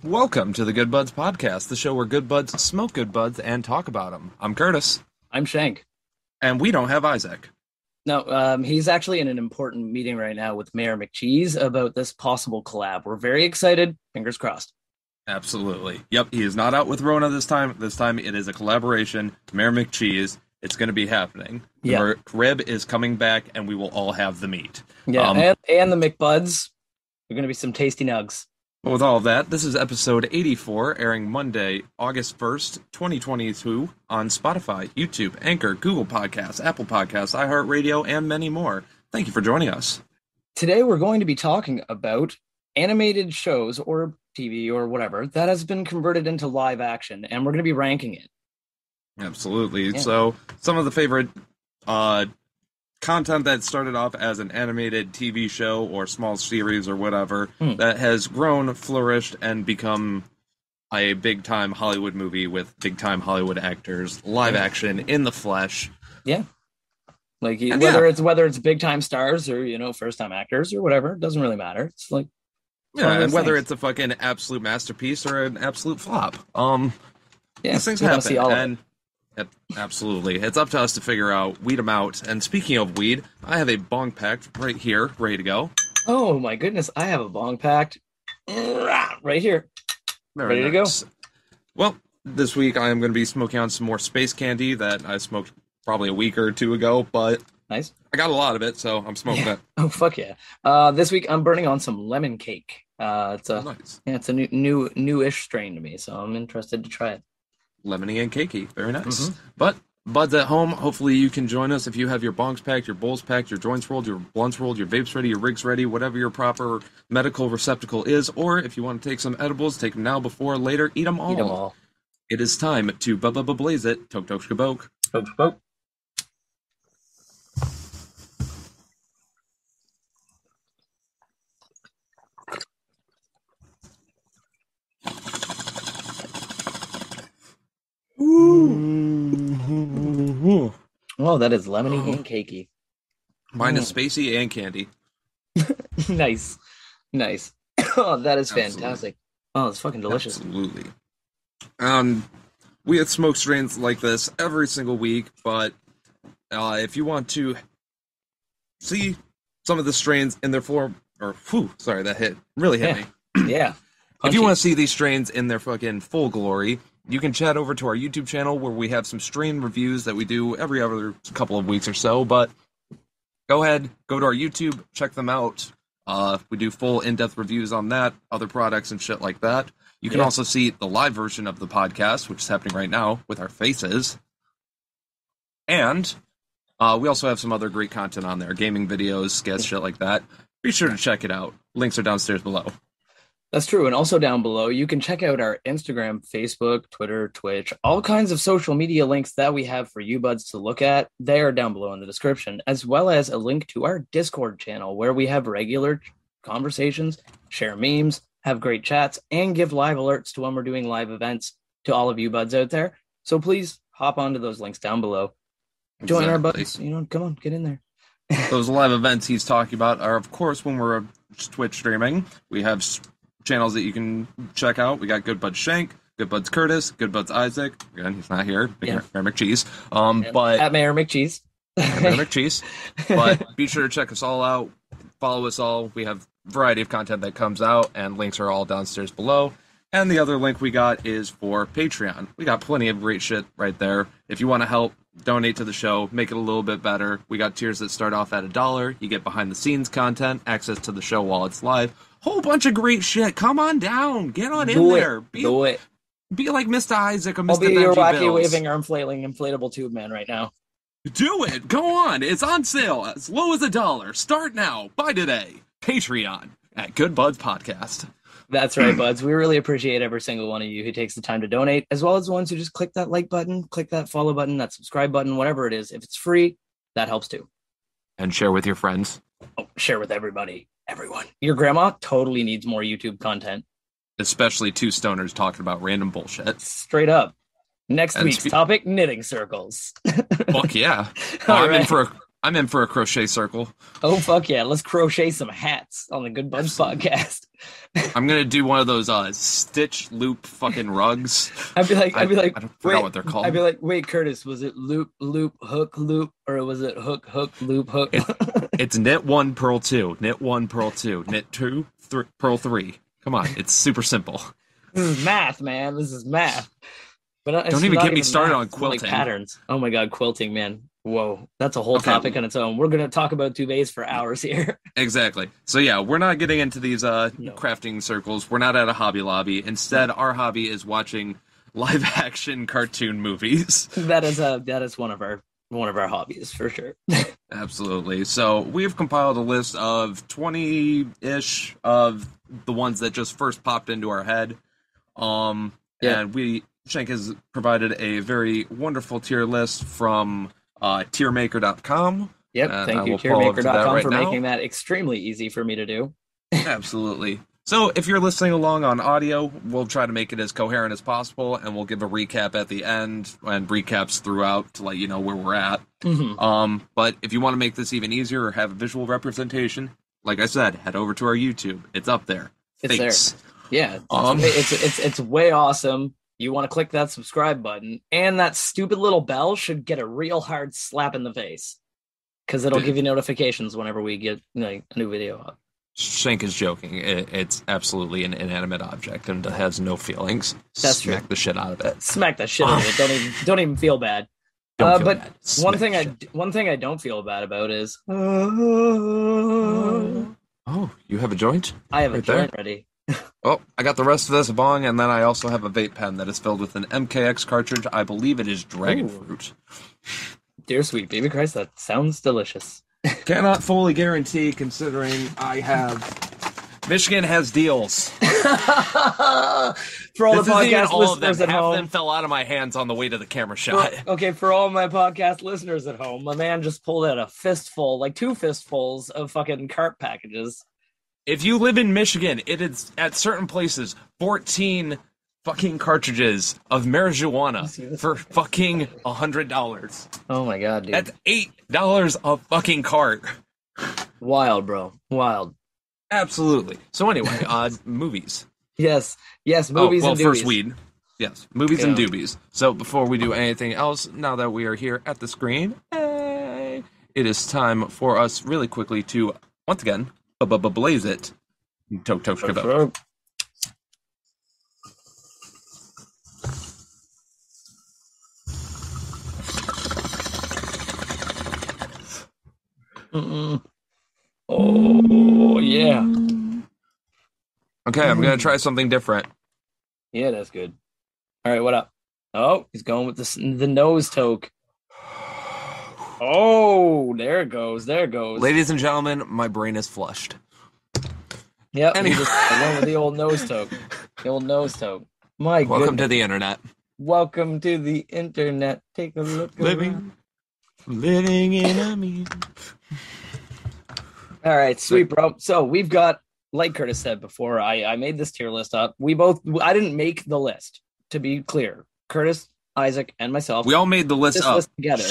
Welcome to the Good Buds Podcast, the show where good buds smoke good buds and talk about them. I'm Curtis. I'm Shank. And we don't have Isaac. No, he's actually in an important meeting right now with Mayor McCheese about this possible collab. We're very excited. Fingers crossed. Absolutely. Yep, he is not out with Rona this time. This time it is a collaboration. Mayor McCheese. It's going to be happening. The rib is coming back, and we will all have the meat. Yeah, and the McBuds. They're going to be some tasty nugs. But with all of that, this is episode 84, airing Monday, August 1st, 2022, on Spotify, YouTube, Anchor, Google Podcasts, Apple Podcasts, iHeartRadio, and many more. Thank you for joining us. Today we're going to be talking about animated shows or TV or whatever that has been converted into live action, and we're going to be ranking it. Absolutely. Yeah. So, some of the favorite content that started off as an animated TV show or small series or whatever that has grown, flourished, and become a big-time Hollywood movie with big-time Hollywood actors, live action, in the flesh. Yeah. Like, whether it's big-time stars or, first-time actors or whatever, it doesn't really matter. It's like... Yeah, and whether it's a fucking absolute masterpiece or an absolute flop. These things happen. See all of it. Absolutely. It's up to us to figure out, weed them out. And speaking of weed, I have a bong packed right here, ready to go. Oh my goodness, I have a bong packed right here. Ready to go. Well, this week I am going to be smoking on some more space candy that I smoked probably a week or two ago, but nice. I got a lot of it, so I'm smoking it. Oh, fuck yeah. This week I'm burning on some lemon cake. It's a newish strain to me, so I'm interested to try it. Lemony and cakey. Very nice. But, buds at home, hopefully you can join us if you have your bongs packed, your bowls packed, your joints rolled, your blunts rolled, your vapes ready, your rigs ready, whatever your proper medical receptacle is, or if you want to take some edibles, take them now before later, eat them all. Eat them all. It is time to blaze it. Tok tok shkaboke. Tok shkaboke. Oh, that is lemony and cakey. Mine is spacey and candy. Nice. Oh, that is fantastic. Oh, it's fucking delicious. Absolutely. We have smoke strains like this every single week, but if you want to see some of the strains in their form, that really hit me. Yeah. If you want to see these strains in their fucking full glory, you can chat over to our YouTube channel where we have some strain reviews that we do every other couple of weeks or so, but go ahead, go to our YouTube, check them out. We do full in-depth reviews on that, other products and shit like that. You can also see the live version of the podcast, which is happening right now with our faces. And we also have some other great content on there, gaming videos, skits, shit like that. Be sure to check it out. Links are downstairs below. That's true. And also down below, you can check out our Instagram, Facebook, Twitter, Twitch, all kinds of social media links that we have for you buds to look at. They are down below in the description, as well as a link to our Discord channel where we have regular conversations, share memes, have great chats, and give live alerts to when we're doing live events to all of you buds out there. So please hop onto those links down below. Join our buds. Come on, get in there. Those live events he's talking about are, of course, when we're Twitch streaming. We have channels that you can check out. We got Good Buds Shank, Good Buds Curtis, Good Buds Isaac. Again, he's not here. Mayor McCheese. But at Mayor McCheese. Mayor McCheese. But be sure to check us all out. Follow us all. We have a variety of content that comes out, and links are all downstairs below. And the other link we got is for Patreon. We got plenty of great shit right there. If you want to help donate to the show, make it a little bit better, we got tiers that start off at $1. You get behind-the-scenes content, access to the show while it's live. Whole bunch of great shit. Come on down. Get on in there. Do it. Be like Mr. Isaac or Mr. I'll be your wacky Bills. Waving arm flailing inflatable tube man right now. Do it. Go on. It's on sale. As low as $1. Start now. Buy today. Patreon at Good Buds Podcast. That's right, buds. We really appreciate every single one of you who takes the time to donate, as well as the ones who just click that like button, click that follow button, that subscribe button, whatever it is. If it's free, that helps too. And share with your friends. Oh, share with everybody. Everyone. Your grandma totally needs more YouTube content. Especially two stoners talking about random bullshit. Straight up. Next week's topic, knitting circles. Fuck yeah. Well, I'm in for a crochet circle. Oh, fuck yeah. Let's crochet some hats on the Good Buds podcast. I'm going to do one of those stitch loop fucking rugs. I'd be like, I forgot wait, what they're called. I'd be like, wait, Curtis, was it loop, loop, hook, loop, or was it hook, hook, loop, hook? It's knit 1, purl 2, knit 1, purl 2, knit 2, purl 3. Come on, it's super simple. This is math, man. This is math. But don't even get me started on quilting. Like patterns. Oh my god, quilting, man. Whoa, that's a whole topic on its own. We're gonna talk about duvets for hours here. Exactly. So yeah, we're not getting into these crafting circles. We're not at a Hobby Lobby. Instead, our hobby is watching live action cartoon movies. That is one of our hobbies for sure. Absolutely. So we've compiled a list of 20-ish of the ones that just first popped into our head. And Shank has provided a very wonderful tier list from tiermaker.com. Yep, thank you, tiermaker.com, for making that extremely easy for me to do. Absolutely. So if you're listening along on audio, we'll try to make it as coherent as possible, and we'll give a recap at the end and recaps throughout to let you know where we're at. Mm-hmm. But if you want to make this even easier or have a visual representation, like I said, head over to our YouTube. It's up there. It's there. Yeah, it's way awesome. You want to click that subscribe button, and that stupid little bell should get a real hard slap in the face, because it'll give you notifications whenever we get a new video up. Shank is joking. It's absolutely an inanimate object and it has no feelings. That's Smack true. the shit out of it. Smack the shit out of it. Don't even feel bad. Don't feel but bad. one thing I don't feel bad about is oh, you have a joint? I have a joint ready. Oh, I got the rest of this bong, and then I also have a vape pen that is filled with an MKX cartridge. I believe it is dragon fruit. Dear sweet baby Christ, that sounds delicious. Cannot fully guarantee, considering I have... Michigan has deals. For all the podcast listeners at home. Half of them fell out of my hands on the way to the camera shot. For all my podcast listeners at home, my man just pulled out a fistful, like 2 fistfuls of fucking carp packages. If you live in Michigan, it is, at certain places, 14 fucking cartridges of marijuana for fucking $100. Oh my god, dude. That's $8 a fucking cart. Wild, bro. Wild. Absolutely. So anyway, movies. Yes, movies and doobies. First weed. Yes, movies and doobies. So before we do anything else, now that we are here at the screen, it is time for us really quickly to, once again, blaze it. Tok tok kebab. Oh yeah. Okay, I'm gonna try something different. Yeah, that's good. All right, what up? Oh, he's going with the nose toke. Oh, there it goes. There it goes. Ladies and gentlemen, my brain is flushed. Yep, anyway. I went with the old nose toke. The old nose toke. Welcome to the internet. Welcome to the internet. Take a look. Living in a meme. All right, sweet, bro. So we've got, like Curtis said before, I made this tier list up. I didn't make the list, to be clear. Curtis, Isaac, and myself. We all made the list up. Together.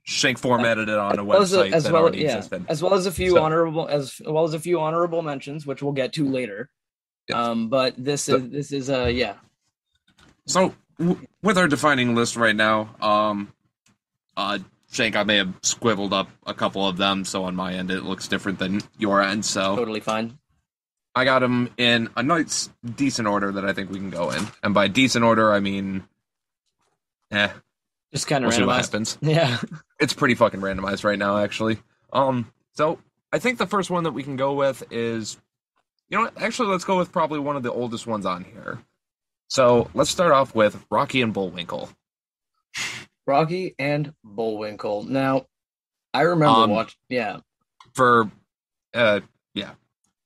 Shank formatted it on a website that already existed. As well as a few honorable mentions, which we'll get to later. Yes. But this is yeah. So with our defining list right now, Shank, I may have scribbled up a couple of them, so on my end it looks different than your end. So totally fine. I got them in a nice, decent order that I think we can go in, and by decent order I mean, just kind of we'll see what happens. Yeah, it's pretty fucking randomized right now, actually. So I think the first one that we can go with is, you know what? Actually, let's go with probably one of the oldest ones on here. So let's start off with Rocky and Bullwinkle. Rocky and Bullwinkle. Now, I remember watching. Yeah.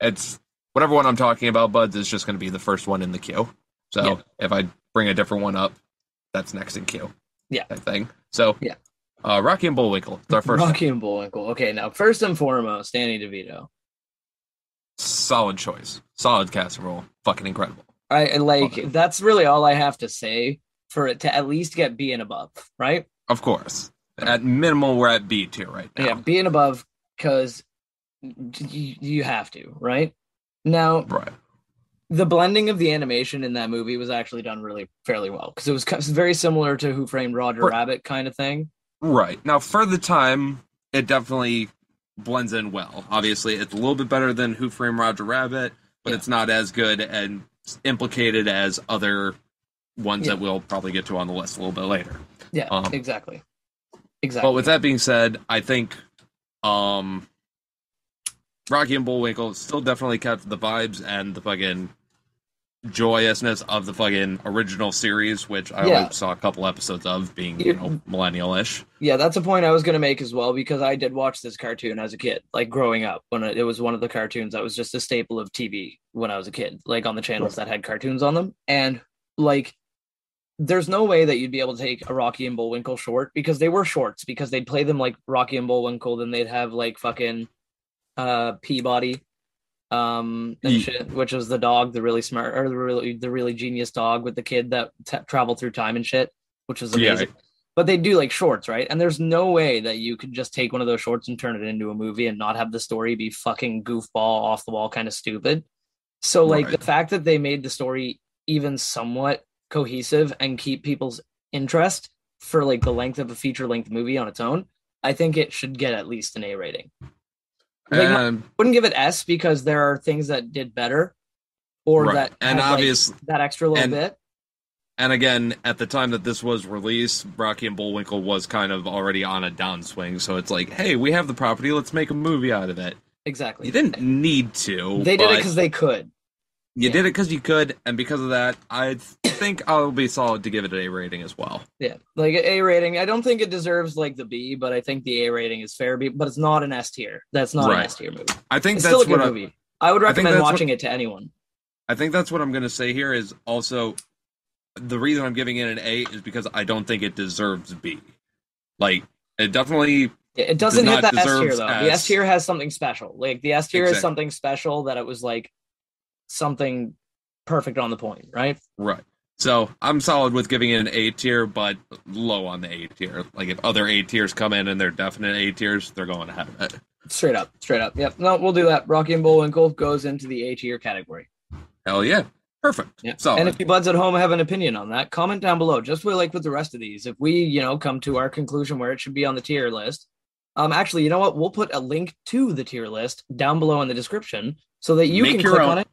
It's whatever one I'm talking about, Buds, is just going to be the first one in the queue. So if I bring a different one up, that's next in queue. Yeah. That thing. So yeah. Rocky and Bullwinkle. It's our first. Rocky and Bullwinkle. Okay, now first and foremost, Danny DeVito. Solid choice. Solid casserole. Fucking incredible. That's really all I have to say for it to at least get B and above, right? Of course. At minimum, we're at B tier right now. Yeah, B and above, because you have to, right? Now, Right. the blending of the animation in that movie was actually done really fairly well, because it was very similar to Who Framed Roger Rabbit kind of thing. Right. Now, for the time, it definitely blends in well. Obviously, it's a little bit better than Who Framed Roger Rabbit, but it's not as good and implicated as other ones that we'll probably get to on the list a little bit later. Yeah, exactly. But with that being said, I think Rocky and Bullwinkle still definitely kept the vibes and the fucking joyousness of the fucking original series, which I only saw a couple episodes of, being, millennial-ish. Yeah, that's a point I was going to make as well, because I did watch this cartoon as a kid, like growing up, when it was one of the cartoons that was just a staple of TV when I was a kid, like on the channels that had cartoons on them. And like, there's no way that you'd be able to take a Rocky and Bullwinkle short, because they were shorts, because they'd play them like Rocky and Bullwinkle, then they'd have like fucking Peabody and shit, which was the dog, the really smart, or the really genius dog with the kid that traveled through time and shit, which was amazing. Yeah. But they do like shorts, right? And there's no way that you could just take one of those shorts and turn it into a movie and not have the story be fucking goofball, off the wall, kind of stupid. So like the fact that they made the story even somewhat cohesive and keep people's interest for like the length of a feature length movie on its own, I think it should get at least an A rating. Like, wouldn't give it S, because there are things that did better, or that and obviously that extra little bit. And again, at the time that this was released, Rocky and Bullwinkle was kind of already on a downswing. So it's like, hey, we have the property, let's make a movie out of it. Exactly. You didn't need to. They did it because they could. You did it because you could, and because of that, I think I'll be solid to give it an A rating as well. Yeah, like an A rating. I don't think it deserves like the B, but I think the A rating is fair. But it's not an S tier. That's not an S tier movie. I think it's that's still a good movie. I would recommend watching it to anyone. I think that's what I'm going to say here is also the reason I'm giving it an A is because I don't think it deserves B. Like, it definitely... It doesn't hit that S tier, though. The S tier has something special. Like, the S tier is something special that it was, like, something perfect on the point, right? Right. So, I'm solid with giving it an A tier, but low on the A tier. Like, if other A tiers come in and they're definite A tiers, they're going ahead of it. Straight up. Yep. No, we'll do that. Rocky and Bullwinkle goes into the A tier category. Hell yeah. Perfect. Yeah. And if you buds at home have an opinion on that, comment down below. Just like with the rest of these, if we, come to our conclusion where it should be on the tier list. Actually, you know what? We'll put a link to the tier list down below in the description so that you can click on it.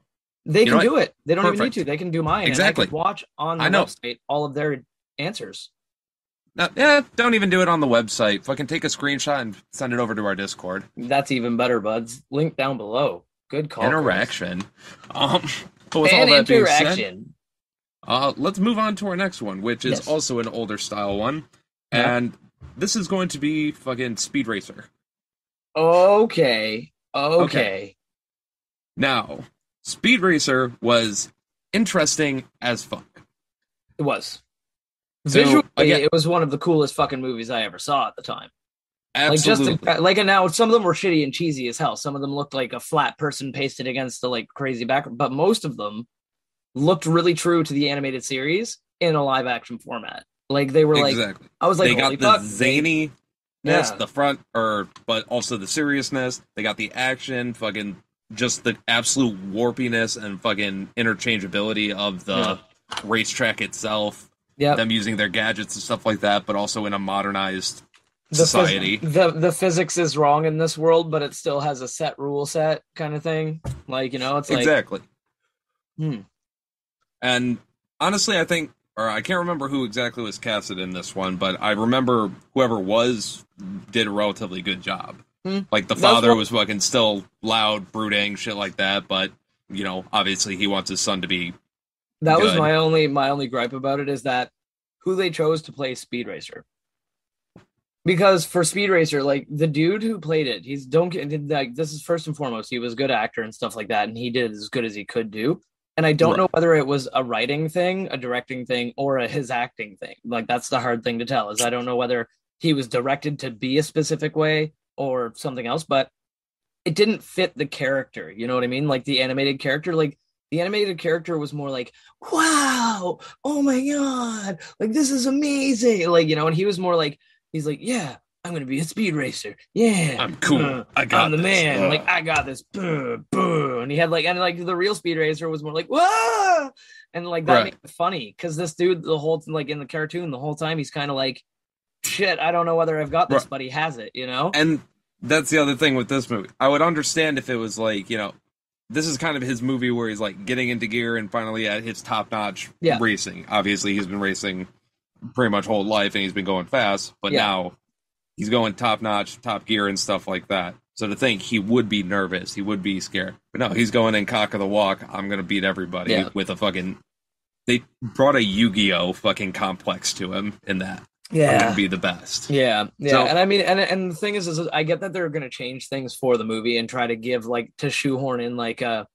They can do it. They don't even need to. They can do mine. Exactly. And I can watch on the website all of their answers. Don't even do it on the website. Fucking take a screenshot and send it over to our Discord. That's even better, buds. Link down below. Good call. Interaction. But with all that being said, let's move on to our next one, which is also an older style one. Yeah. And this is going to be fucking Speed Racer. Okay. Now, Speed Racer was interesting as fuck. It was. Visually, it was one of the coolest fucking movies I ever saw at the time. Absolutely. And now some of them were shitty and cheesy as hell. Some of them looked like a flat person pasted against the crazy background, but most of them looked really true to the animated series in a live action format. Like they were exactly. I was like, they got the zaniness, the front, but also the seriousness. They got the action, fucking just the absolute warpiness and fucking interchangeability of the racetrack itself. Yeah, them using their gadgets and stuff like that, but also in a modernized society. The physics is wrong in this world, but it still has a set rule set kind of thing. It's exactly. And honestly, I think, or I can't remember who exactly was casted in this one, but I remember whoever did a relatively good job. Like the father was fucking still loud, brooding, shit like that, but obviously he wants his son to be. That was my only gripe about it, is that who they chose to play Speed Racer. Because for Speed Racer, the dude who played it, this is first and foremost, he was a good actor and stuff like that, and he did as good as he could do. And I don't know whether it was a writing thing, a directing thing, or his acting thing. That's the hard thing to tell, is I don't know whether he was directed to be a specific way or something else, but it didn't fit the character. You know what I mean? The animated character, the animated character was more wow, oh my God, this is amazing. And he was more He's like, yeah, I'm gonna be a speed racer. Yeah, I'm cool. I'm the man. Like, I got this. And he had like the real speed racer was more like, whoa, and like that made it funny because this dude the whole like in the cartoon the whole time he's kind of like, shit, I don't know whether I've got this, but he has it, you know. And that's the other thing with this movie. I would understand if it was like, you know, this is kind of his movie where he's like getting into gear and finally at his top-notch racing. Obviously, he's been racing pretty much whole life and he's been going fast, but now he's going top-notch, top gear and stuff like that. So to think he would be nervous, he would be scared. But no, he's going in cock of the walk. I'm going to beat everybody with a fucking... They brought a Yu-Gi-Oh! Fucking complex to him in that. Yeah. I'm going to be the best. Yeah. So, and I mean, and the thing is I get that they're going to change things for the movie and try to give, like, to shoehorn in, like, a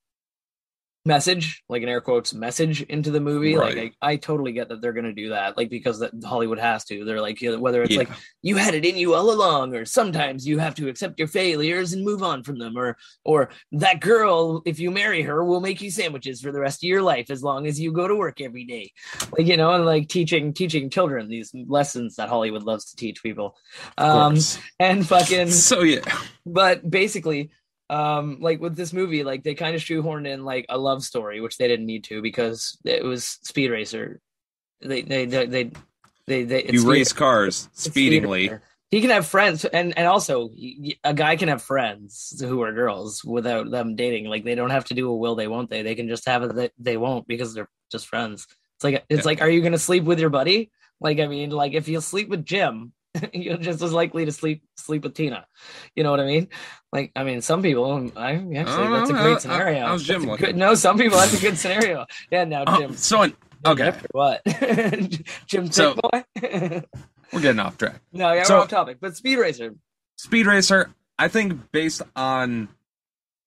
message, like an air quotes message into the movie. Right. Like I totally get that they're going to do that, like, because that Hollywood has to. They're like, whether it's like you had it in you all along, or sometimes you have to accept your failures and move on from them, or that girl, if you marry her, will make you sandwiches for the rest of your life as long as you go to work every day, like, you know, and like teaching children these lessons that Hollywood loves to teach people, and fucking but basically, like with this movie, like they kind of shoehorned in like a love story, which they didn't need to because it was Speed Racer. They you race cars speedingly. He can have friends, and also a guy can have friends who are girls without them dating. Like they don't have to do a will they won't they. They can just have it that they won't because they're just friends. It's like, are you gonna sleep with your buddy? Like, I mean, like if you sleep with Jim, you're just as likely to sleep with Tina. You know what I mean? Like, I mean, some people, that's a great scenario. How's Jim looking? No, some people, that's a good scenario. Yeah, now Jim. Okay. What? Jim Thick Boy? We're getting off track. No, yeah, we're off topic. But Speed Racer, I think based on...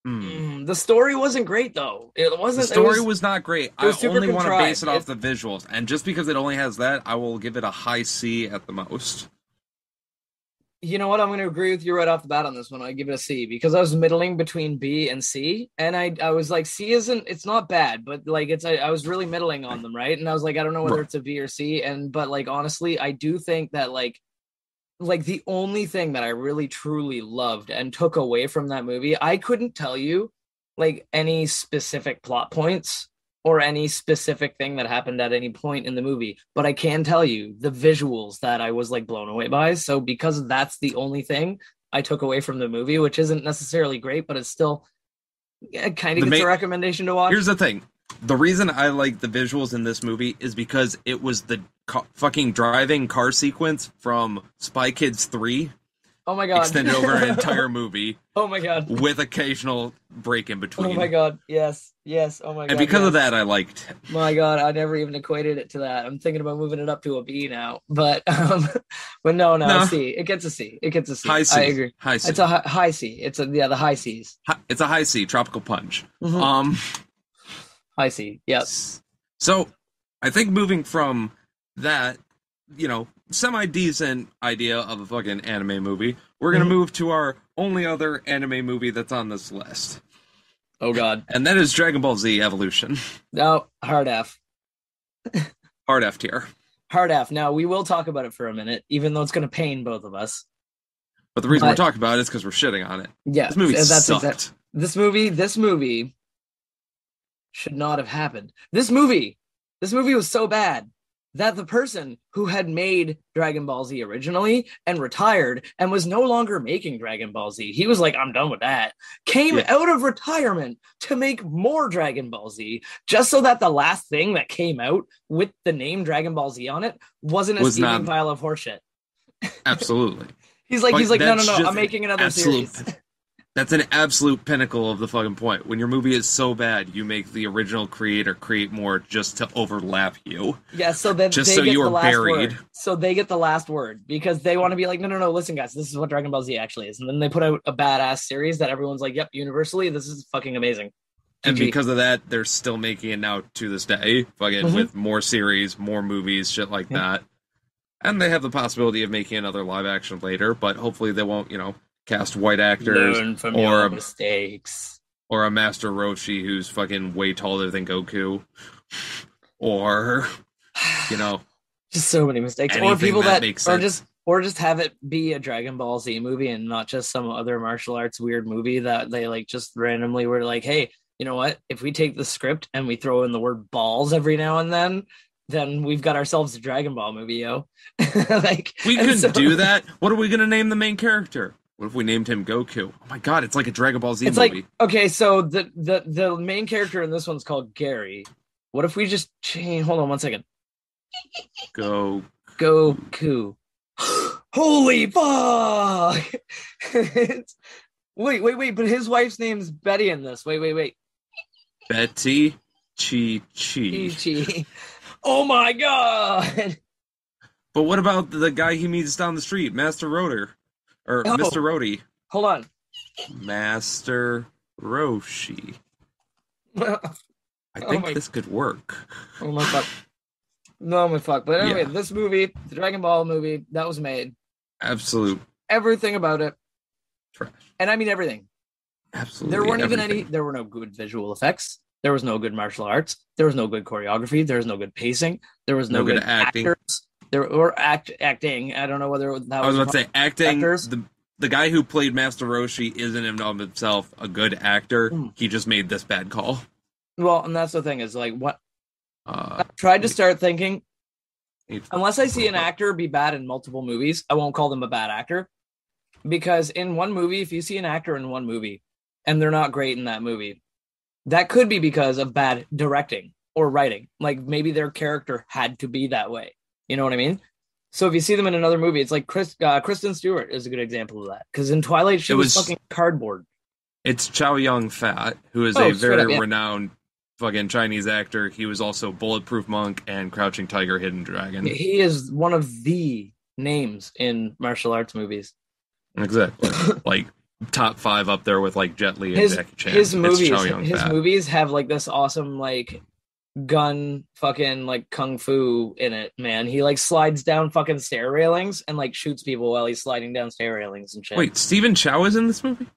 the story wasn't great, though. It wasn't. The story was not great. I only want to base it off the visuals. And just because it only has that, I will give it a high C at the most. You know what? I'm going to agree with you right off the bat on this one. I give it a C because I was middling between B and C, and I was like, C it's not bad, but like I was really middling on them, right? And I was like, I don't know whether it's a B or C, but like honestly, I do think that like the only thing that I really truly loved and took away from that movie, I couldn't tell you like any specific plot points or any specific thing that happened at any point in the movie, but I can tell you the visuals that I was like blown away by. So because that's the only thing I took away from the movie, which isn't necessarily great, but it's still kind of gets a recommendation to watch. Here's the thing. The reason I like the visuals in this movie is because it was the fucking driving car sequence from Spy Kids 3. Oh my god. Extended over an entire movie. Oh my god. With occasional break in between. Oh my god. Yes. Oh my god. And because of that, I liked it. My god, I never even equated it to that. I'm thinking about moving it up to a B now. But no, C. It gets a C. High C. I agree. High C. It's a high C. It's the high C's. It's a high C, tropical punch. Mm-hmm. High C. Yes. So, I think moving from that, you know, semi-decent idea of a fucking anime movie, we're gonna move to our only other anime movie that's on this list. Oh god. And that is Dragon Ball Z Evolution. No, hard F. Hard F tier. Hard F. Now, we will talk about it for a minute, even though it's gonna pain both of us. But the reason we're talking about it is because we're shitting on it. Yeah. This movie sucked. This movie should not have happened. This movie was so bad that the person who had made Dragon Ball Z originally and retired and was no longer making Dragon Ball Z, he was like, I'm done with that, came out of retirement to make more Dragon Ball Z, just so that the last thing that came out with the name Dragon Ball Z on it wasn't a steaming pile of horseshit. Absolutely. He's like, no, I'm making another series. That's an absolute pinnacle of the fucking point. When your movie is so bad, you make the original creator create more just to overlap you. Yeah, so then just so you are buried. Word. So they get the last word because they want to be like, no, listen, guys, this is what Dragon Ball Z actually is. And then they put out a badass series that everyone's like, yep, universally, this is fucking amazing. And because of that, they're still making it now to this day, fucking with more series, more movies, shit like that. And they have the possibility of making another live action later, but hopefully they won't, you know, cast white actors. Learn from your mistakes. Or a Master Roshi who's fucking way taller than Goku. Or, you know, just so many mistakes. Or people that are just Or just have it be a Dragon Ball Z movie and not just some other martial arts weird movie that they like just randomly were like, hey, you know what? If we take the script and we throw in the word balls every now and then we've got ourselves a Dragon Ball movie, yo. Like we couldn't do that. What are we gonna name the main character? What if we named him Goku? Oh my god, it's like a Dragon Ball Z movie. Like, okay, so the main character in this one's called Gary. What if we just change? Hold on 1 second. Goku. Holy fuck! Wait, but his wife's name's Betty in this. Wait. Betty Chi. Oh my god! But what about the guy he meets down the street, Master Rotor? Or Mr. Rhodey? Hold on. Master Roshi. I think this could work. Oh my fuck. No, my fuck. But anyway, this movie, the Dragon Ball movie, that was made. Absolute. Everything about it. Trash. And I mean everything. Absolutely. There weren't even any, there were no good visual effects. There was no good martial arts. There was no good choreography. There was no good pacing. There was no good acting. Actors. There were acting. I don't know whether that was about to say acting. The guy who played Master Roshi isn't in of himself a good actor. He just made this bad call. Well, and that's the thing is like what I tried to start thinking. Unless I see an actor be bad in multiple movies, I won't call them a bad actor. Because in one movie, if you see an actor in one movie and they're not great in that movie, that could be because of bad directing or writing. Like maybe their character had to be that way. You know what I mean? So if you see them in another movie, it's like Kristen Stewart is a good example of that. Because in Twilight, she was fucking cardboard. It's Chow Yun-fat, who is a very renowned fucking Chinese actor. He was also Bulletproof Monk and Crouching Tiger, Hidden Dragon. He is one of the names in martial arts movies. Exactly. Like top 5 up there with like Jet Li and Jackie Chan. His movies have like this awesome like gun fucking like kung fu in it, man. He like slides down fucking stair railings and like shoots people while he's sliding down stair railings and shit. Wait, Stephen Chow is in this movie?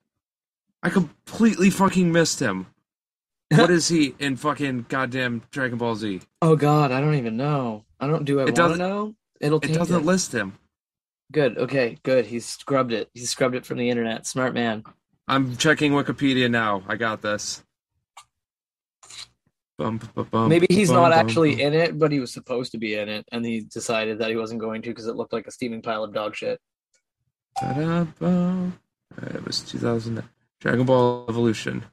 I completely fucking missed him. What is he in fucking goddamn Dragon Ball Z? Oh god, I don't even know. I want to know. It doesn't list him. Good, okay, good. He scrubbed it from the internet. Smart man. I'm checking Wikipedia now. I got this. Maybe he's not actually in it, but he was supposed to be in it, and he decided that he wasn't going to because it looked like a steaming pile of dog shit. It was 2000. Dragon Ball Evolution.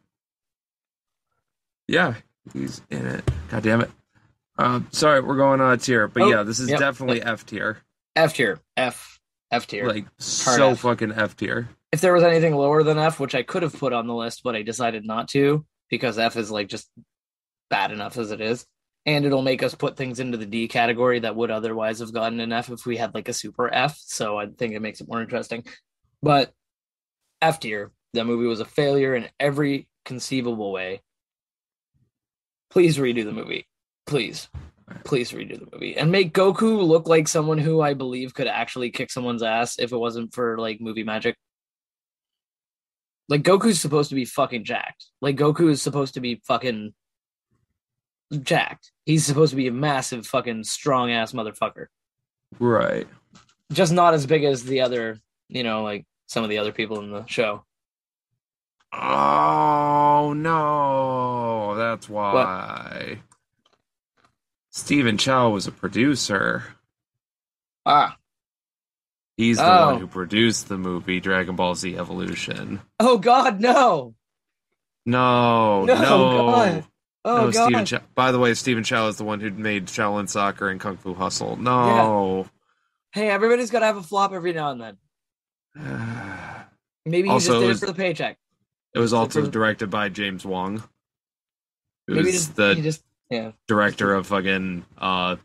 Yeah, he's in it. God damn it. Sorry, we're going on tier, but yeah, this is definitely F tier. F tier. F tier. Like so fucking F tier. If there was anything lower than F, which I could have put on the list, but I decided not to because F is like just bad enough as it is, and it'll make us put things into the D category that would otherwise have gotten an F if we had like a super F. So I think it makes it more interesting. But F tier, that movie was a failure in every conceivable way. Please redo the movie. Please redo the movie and make Goku look like someone who I believe could actually kick someone's ass if it wasn't for like movie magic. Like Goku's supposed to be fucking jacked. Like Goku is supposed to be fucking jacked. He's supposed to be a massive fucking strong ass motherfucker. Right. Just not as big as the other, like some of the other people in the show. Oh no, that's why. What? Stephen Chow was a producer. He's the one who produced the movie Dragon Ball Z Evolution. Oh god, no. No. God. Oh, God. Stephen Chow. By the way, Stephen Chow is the one who made Shaolin Soccer and Kung Fu Hustle. No. Yeah. Hey, everybody's got to have a flop every now and then. Maybe he just did it for the paycheck. It was also directed by James Wong. Director of fucking, God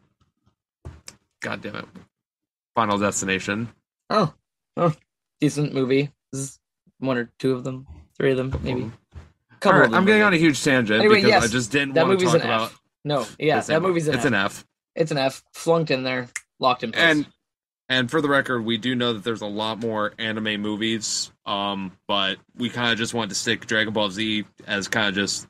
damn it, Final Destination. Oh, decent movie. This is 1 or 2 of them, 3 of them, maybe. All right, I'm getting on a huge tangent because I just didn't want to talk about. F. No, yeah, that movie's an F. It's an F. It's an F. Flunked in there, locked in place. And for the record, we do know that there's a lot more anime movies, but we kind of just wanted to stick Dragon Ball Z as kind of just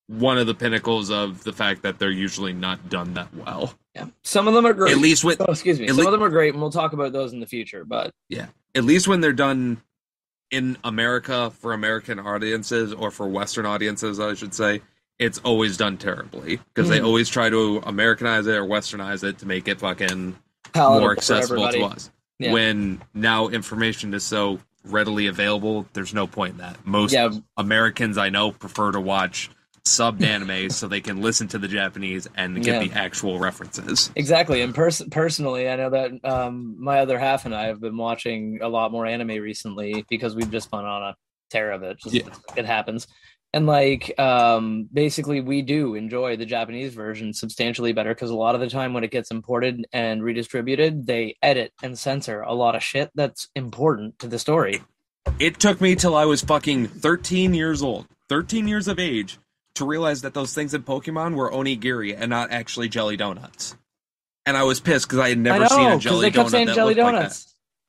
one of the pinnacles of the fact that they're usually not done that well. Yeah, some of them are great. At least with, excuse me, some of them are great, and we'll talk about those in the future. But yeah, at least when they're done in America for American audiences, or for Western audiences, I should say, it's always done terribly because they always try to Americanize it or Westernize it to make it fucking more accessible to us. Yeah. When now information is so readily available, there's no point in that. Most Americans I know prefer to watch subbed anime so they can listen to the Japanese and get the actual references. Exactly. And personally, I know that my other half and I have been watching a lot more anime recently because we've just gone on a tear of it. It happens. And like, basically we do enjoy the Japanese version substantially better because a lot of the time when it gets imported and redistributed, they edit and censor a lot of shit that's important to the story. It took me till I was fucking 13 years old, 13 years of age, to realize that those things in Pokemon were onigiri and not actually jelly donuts. And I was pissed because I had never seen a jelly donut that looked like that.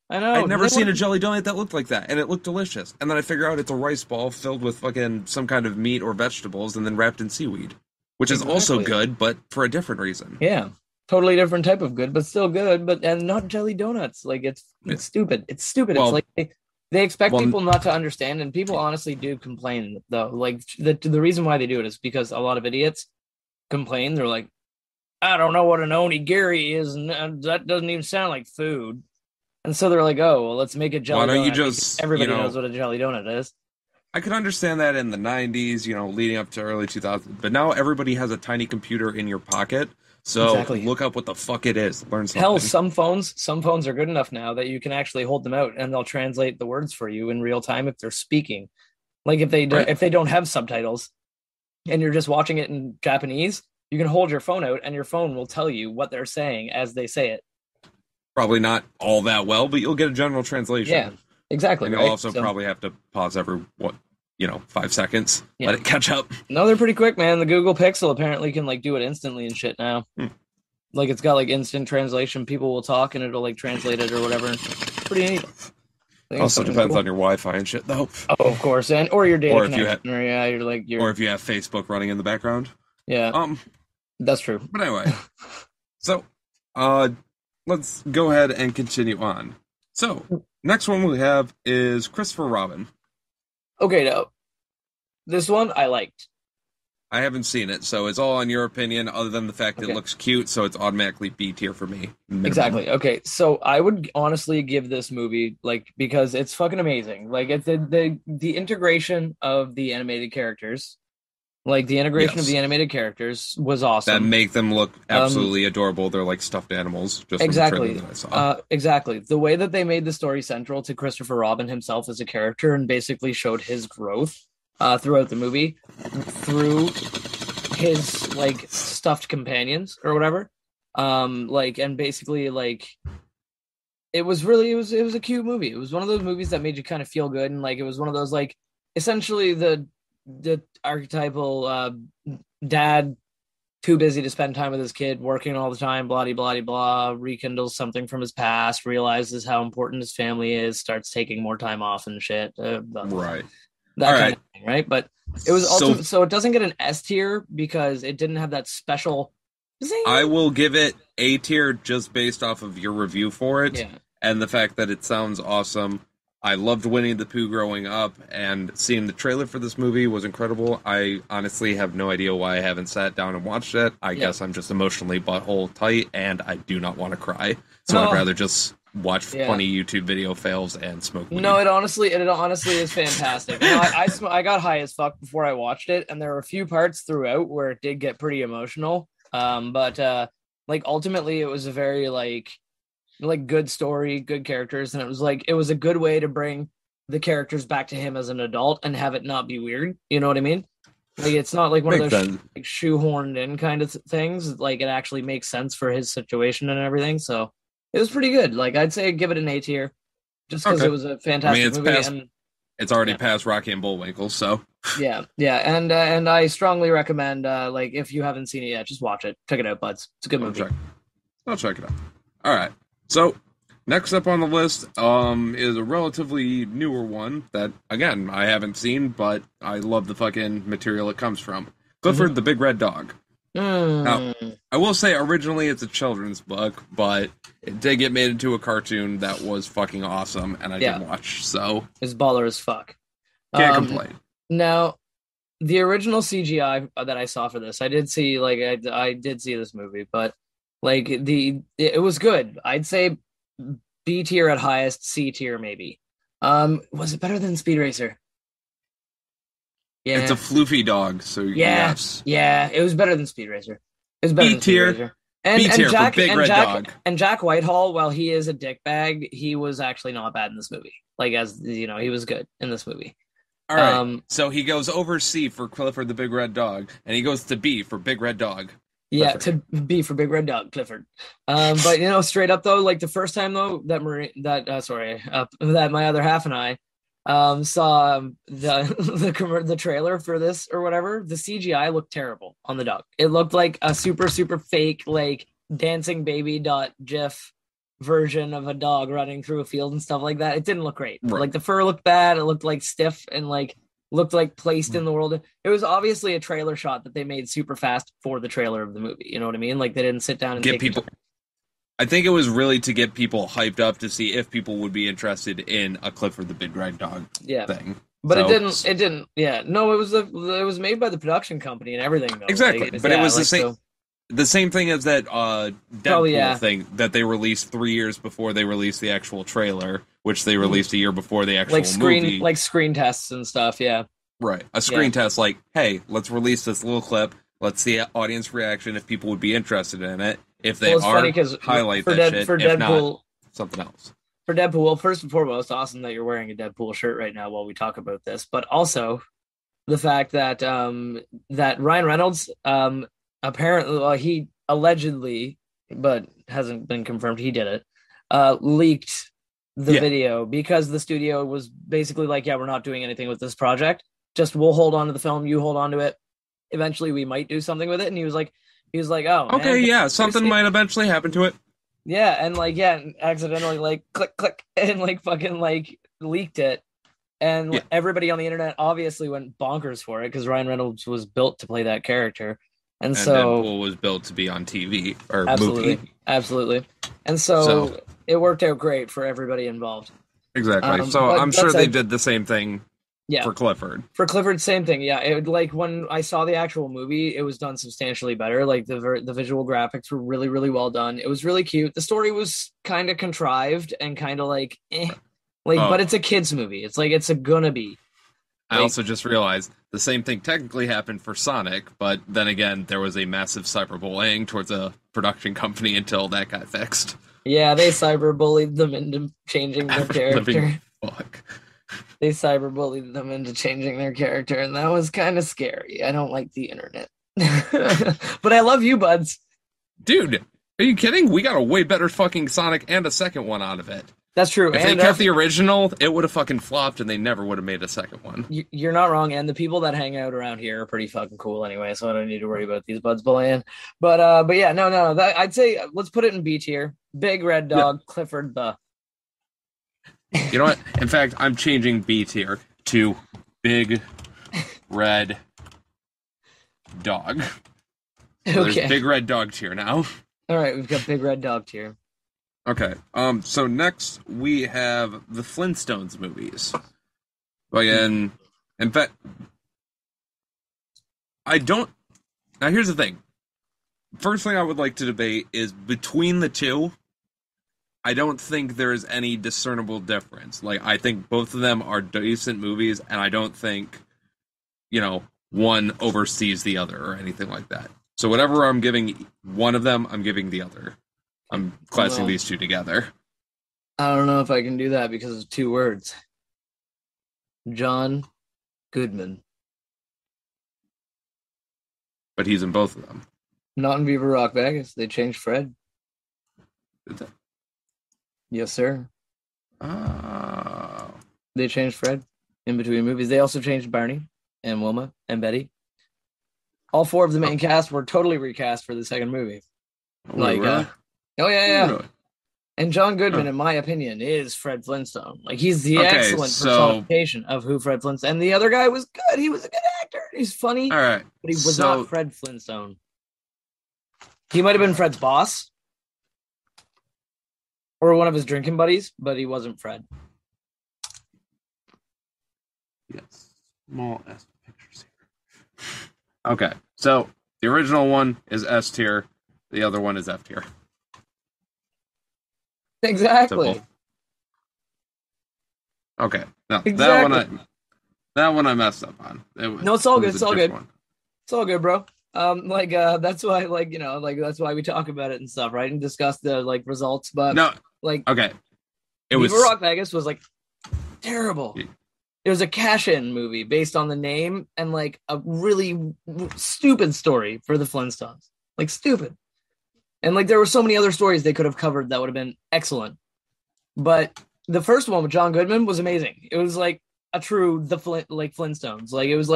I know. I'd never seen a jelly donut that looked like that, and it looked delicious. And then I figure out it's a rice ball filled with fucking some kind of meat or vegetables and then wrapped in seaweed, which is also good, but for a different reason. Yeah. Totally different type of good, but still good, and not jelly donuts. Like, it's stupid. It's stupid. Well, it's like they expect people not to understand, and people honestly do complain, though. Like, the reason why they do it is because a lot of idiots complain. They're like, I don't know what an onigiri is, and that doesn't even sound like food. And so they're like, oh, well, let's make a jelly donut. Why don't you just, everybody knows what a jelly donut is. I could understand that in the 90s, leading up to early 2000s. But now everybody has a tiny computer in your pocket. So look up what the fuck it is. Learn something. Hell, some phones are good enough now that you can actually hold them out and they'll translate the words for you in real time if they're speaking. Like if they don't have subtitles and you're just watching it in Japanese, you can hold your phone out and your phone will tell you what they're saying as they say it. Probably not all that well, but you'll get a general translation. Yeah, exactly. And you'll also probably have to pause every 5 seconds. Yeah. Let it catch up. No, they're pretty quick, man. The Google Pixel apparently can do it instantly and shit now. Like it's got instant translation. People will talk and it'll translate it or whatever. Pretty neat. Also depends on your Wi-Fi and shit, though. Oh, of course, or your data connection. Or if you have Facebook running in the background. Yeah. That's true. But anyway, so let's go ahead and continue on. So next one we have is Christopher Robin. Okay, now this one I liked. I haven't seen it, so it's all on your opinion, other than the fact it looks cute, so it's automatically B tier for me. Minimum. Exactly. Okay, so I would honestly give this movie, because it's fucking amazing. Like, it's the integration of the animated characters, of the animated characters was awesome. That make them look absolutely adorable. They're like stuffed animals, just exactly. from the trailer that I saw. Exactly. The way that they made the story central to Christopher Robin himself as a character and basically showed his growth throughout the movie through his stuffed companions or whatever, and basically it was a cute movie. It was one of those movies that made you kind of feel good, and it was one of those essentially the archetypal dad too busy to spend time with his kid, working all the time, blah blah blah, rekindles something from his past, realizes how important his family is, starts taking more time off and shit. Right. That kind of thing, right? But it was also so it doesn't get an S tier because it didn't have that special zing. I will give it A tier just based off of your review for it and the fact that it sounds awesome. I loved Winnie the Pooh growing up, and seeing the trailer for this movie was incredible. I honestly have no idea why I haven't sat down and watched it. I guess I'm just emotionally butthole tight, and I do not want to cry. So I'd rather just watch funny YouTube video fails and smoke weed. No, it honestly is fantastic. I got high as fuck before I watched it, and there were a few parts throughout where it did get pretty emotional. But ultimately, it was a very good story, good characters, and it was a good way to bring the characters back to him as an adult and have it not be weird. You know what I mean? It's not one of those shoehorned in kind of things. It actually makes sense for his situation and everything. So it was pretty good. I'd say give it an A tier, just because it was a fantastic movie. It's already past Rocky and Bullwinkle, so yeah, and I strongly recommend if you haven't seen it yet, just watch it. Check it out, buds. It's a good movie. I'll check it out. All right. So next up on the list is a relatively newer one that, again, I haven't seen, but I love the fucking material it comes from. Clifford the Big Red Dog. Now, Hmm. I will say originally it's a children's book, but it did get made into a cartoon that was fucking awesome, and I Yeah, did watch, so it's baller as fuck. can't Um, complain. Now the original CGI that I saw for this, I did see like I did see this movie, but like it was good. I'd say B tier at highest, C tier maybe. Was it better than Speed Racer? It's a Yeah, floofy dog, so yeah, yes. yeah. It was better than Speed Racer. It was better B than Speed tier. Racer. B tier for Big Red Jack Dog. and Jack Whitehall, while he is a dickbag, he was actually not bad in this movie. Like as you know, he was good in this movie. All right, Um, so he goes over C for Clifford the Big Red Dog, and he goes to B for Big Red Dog. Yeah, Clifford. to B for Big Red Dog, Clifford. But you know, straight up though, like the first time though that that my other half and I saw the trailer for this or whatever, the CGI looked terrible on the dog. It looked like a super fake like dancing baby dot GIF version of a dog running through a field and stuff like that. It didn't look great. Right. Like the fur looked bad. It looked like stiff and like looked like placed in the world. It was obviously a trailer shot that they made super fast for the trailer of the movie. You know what I mean? Like they didn't sit down and Get take people. I think it was really to get people hyped up to see if people would be interested in a Clifford the Big Red Dog thing. But so, it didn't. Yeah, no, it was made by the production company and everything. Though. Exactly, like, but it was the like, same. So, The same thing as that Deadpool Probably, thing that they released 3 years before they released the actual trailer, which they released a year before the actual movie. like screen tests and stuff. Yeah, Right. A screen test like, hey, let's release this little clip. Let's see audience reaction if people would be interested in it. If they it's are, funny because highlight for that shit. for If Deadpool, not, something else. for Deadpool, well, first and foremost, awesome that you're wearing a Deadpool shirt right now while we talk about this, but also the fact that that Ryan Reynolds apparently he allegedly, but hasn't been confirmed, he did it, leaked the video because the studio was basically like, yeah, we're not doing anything with this project. Just we'll hold on to the film, you hold on to it. Eventually we might do something with it. And he was like, oh, okay, man, yeah, something might eventually happen to it. Yeah, and like, yeah, accidentally like click and like fucking like leaked it. And everybody on the internet obviously went bonkers for it because Ryan Reynolds was built to play that character. And so Deadpool was built to be on TV or absolutely, movie. Absolutely. And so it worked out great for everybody involved. Exactly. So I'm sure they did the same thing for Clifford. For Clifford, same thing. Yeah, it like when I saw the actual movie, it was done substantially better. Like the visual graphics were really well done. It was really cute. The story was kind of contrived and kind of like, but it's a kids movie. It's like it's gonna be. I also just realized the same thing technically happened for Sonic, but then again, there was a massive cyberbullying towards a production company until that got fixed. Yeah, they cyberbullied them into changing their character. Fuck. They cyberbullied them into changing their character, and that was kind of scary. I don't like the internet. But I love you, buds. Dude, are you kidding? We got a way better fucking Sonic and a second one out of it. That's true. If they kept the original, it would have fucking flopped and they never would have made a second one. You're not wrong, and the people that hang out around here are pretty fucking cool anyway, so I don't need to worry about these buds bullying. But yeah, no, I'd say let's put it in B tier. Big Red Dog, Clifford the. You know what? In fact, I'm changing B tier to Big Red Dog. So okay. There's Big Red Dog tier now. All right, we've got Big Red Dog tier. Okay. So next we have the Flintstones movies. Again, in fact, I don't. Now here's the thing. First thing I would like to debate is between the two. I don't think there is any discernible difference. Like, I think both of them are decent movies, and I don't think, one oversees the other or anything like that. So whatever I'm giving one of them, I'm giving the other. I'm classing these two together. I don't know if I can do that because of 2 words. John Goodman. But he's in both of them. Not in Viva Rock Vegas. They changed Fred. Did they? Yes, sir. Oh. They changed Fred in between movies. They also changed Barney and Wilma and Betty. All 4 of the main cast were totally recast for the second movie. Really? Oh yeah. Really? And John Goodman, in my opinion, is Fred Flintstone. Like, he's the excellent personification of who Fred Flintstone. And the other guy was good. He was a good actor. He's funny. All right. But he was not Fred Flintstone. He might have been Fred's boss or one of his drinking buddies, but he wasn't Fred. Yes. Small S pictures here. Okay, so the original one is S tier. The other one is F tier. Exactly. Simple. Okay, now Exactly. that one I messed up on. No, it's all good. It's all good. One. It's all good, bro. That's why, that's why we talk about it and stuff, right? And discuss the results. But No, like, okay, it Viva was Rock Vegas was terrible. Yeah. It was a cash-in movie based on the name and a really stupid story for the Flintstones. Stupid. And there were so many other stories they could have covered that would have been excellent. But the first one with John Goodman was amazing. It was a true Flintstones. It was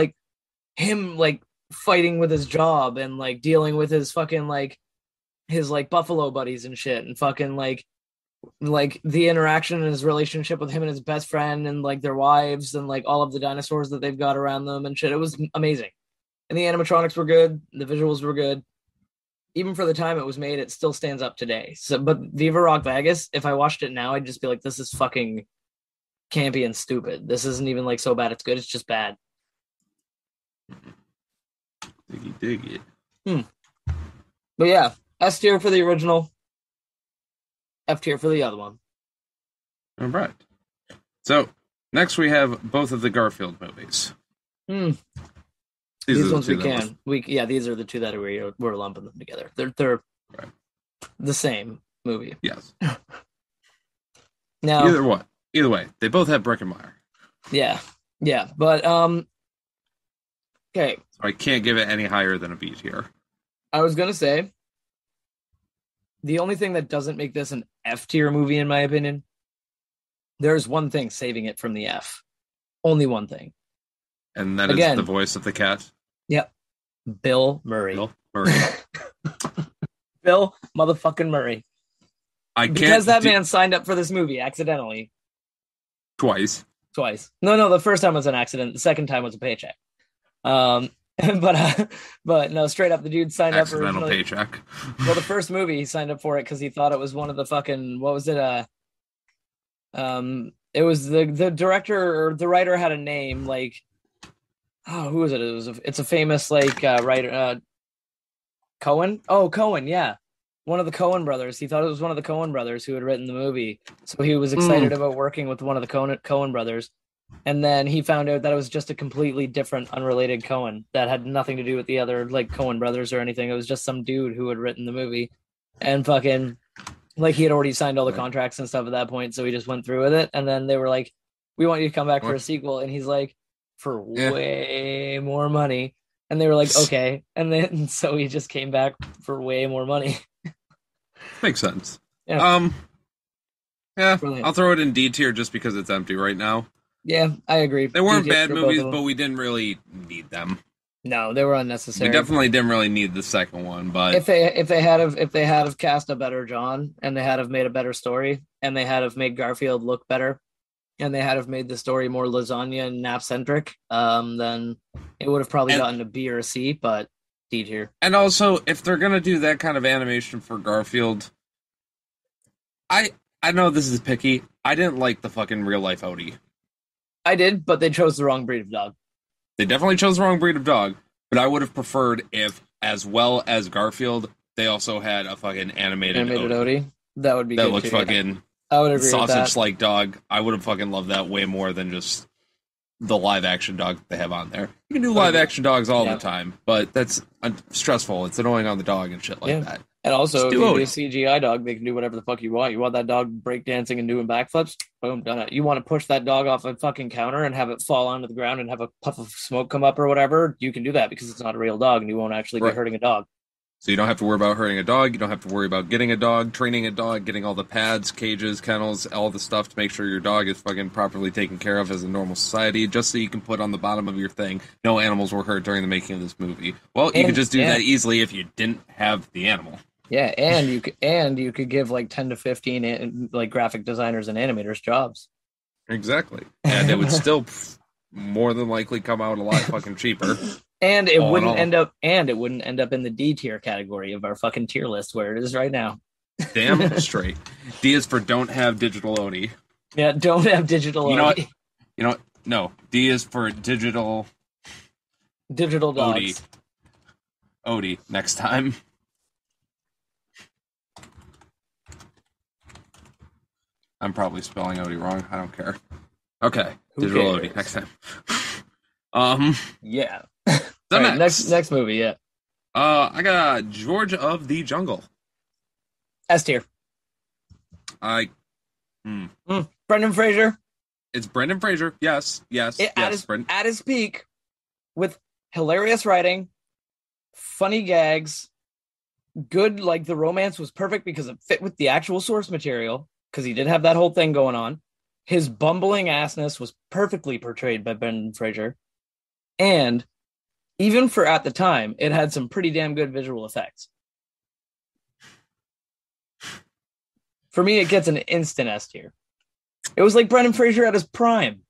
him fighting with his job and dealing with his fucking his buffalo buddies and shit and fucking the interaction and his relationship with him and his best friend and their wives and all of the dinosaurs that they've got around them and shit. It was amazing. And the animatronics were good, the visuals were good. Even for the time it was made, it still stands up today. So, but Viva Rock Vegas, if I watched it now, I'd just be like, this is fucking campy and stupid. This isn't even so bad it's good, it's just bad. Dig it. But yeah, S tier for the original, F tier for the other one. All right. So next we have both of the Garfield movies. These ones we can. These are the two that we're lumping them together. They're right. The same movie. Yes. Now Either way, they both have Breckenmeyer. Yeah. But okay. So I can't give it any higher than a B tier. I was gonna say the only thing that doesn't make this an F tier movie, in my opinion, there's one thing saving it from the F. Only one thing. And that is the voice of the cat. Yep. Bill Murray. Bill motherfucking Murray. Because that man signed up for this movie accidentally. Twice. No, the first time was an accident. The second time was a paycheck. But no, straight up, the dude signed up for accidental paycheck. Well, the first movie he signed up for it because he thought it was one of the fucking, what was it? It was the director or the writer had a name who was it? It's a famous writer, Cohen. Oh, Cohen, yeah, one of the Cohen brothers. He thought it was one of the Cohen brothers who had written the movie, so he was excited about working with one of the Cohen brothers. And then he found out that it was just a completely different, unrelated Cohen that had nothing to do with the other Cohen brothers or anything. It was just some dude who had written the movie, and fucking he had already signed all the contracts and stuff at that point, so he just went through with it. And then they were like, "We want you to come back for a sequel," and he's like, "For way more money." And they were like, "Okay," and then so he just came back for way more money. Makes sense. Yeah. Brilliant. I'll throw it in D tier just because it's empty right now. Yeah, I agree. They weren't bad movies, but we didn't really need them. No, they were unnecessary. We definitely didn't really need the second one, but if they had cast a better John, and they had have made a better story, and they had have made Garfield look better, and they had have made the story more lasagna and nap centric, then it would have probably gotten a B or a C, but D tier. And also, if they're gonna do that kind of animation for Garfield, I know this is picky. I didn't like the fucking real life Odie. I did, but they chose the wrong breed of dog. They definitely chose the wrong breed of dog, but I would have preferred if, as well as Garfield, they also had a fucking animated Odie. That would be that good looked too, fucking I would agree sausage-like dog. I would have fucking loved that way more than just the live-action dog that they have on there. You can do live-action dogs all the time, but that's stressful. It's annoying on the dog and shit like that. And also, if you do a CGI dog, they can do whatever the fuck you want. You want that dog breakdancing and doing backflips? Boom, done it. You want to push that dog off a fucking counter and have it fall onto the ground and have a puff of smoke come up or whatever? You can do that because it's not a real dog and you won't actually be hurting a dog. So you don't have to worry about hurting a dog. You don't have to worry about getting a dog, training a dog, getting all the pads, cages, kennels, all the stuff to make sure your dog is fucking properly taken care of as a normal society, just so you can put on the bottom of your thing, no animals were hurt during the making of this movie. Well, you could just do that easily if you didn't have the animal. Yeah, and you could give 10 to 15 graphic designers and animators jobs. Exactly. And it would still more than likely come out a lot fucking cheaper. And it All in wouldn't all. end up in the D tier category of our fucking tier list where it is right now. Damn straight. D is for don't have digital Oni. Yeah, don't have digital You know what? Odie. You know what? No. D is for digital Digital dogs. Odie next time. I'm probably spelling Odie wrong. I don't care. Okay. Who Digital cares? Odie next time. Yeah. The All right, next. next movie, yeah. I got George of the Jungle. S tier. Brendan Fraser. It's Brendan Fraser. Yes. At his peak, with hilarious writing, funny gags, good, like the romance was perfect because it fit with the actual source material, because he did have that whole thing going on. His bumbling assness was perfectly portrayed by Brendan Fraser. And even for at the time, it had some pretty damn good visual effects. For me, it gets an instant S tier. It was like Brendan Fraser at his prime.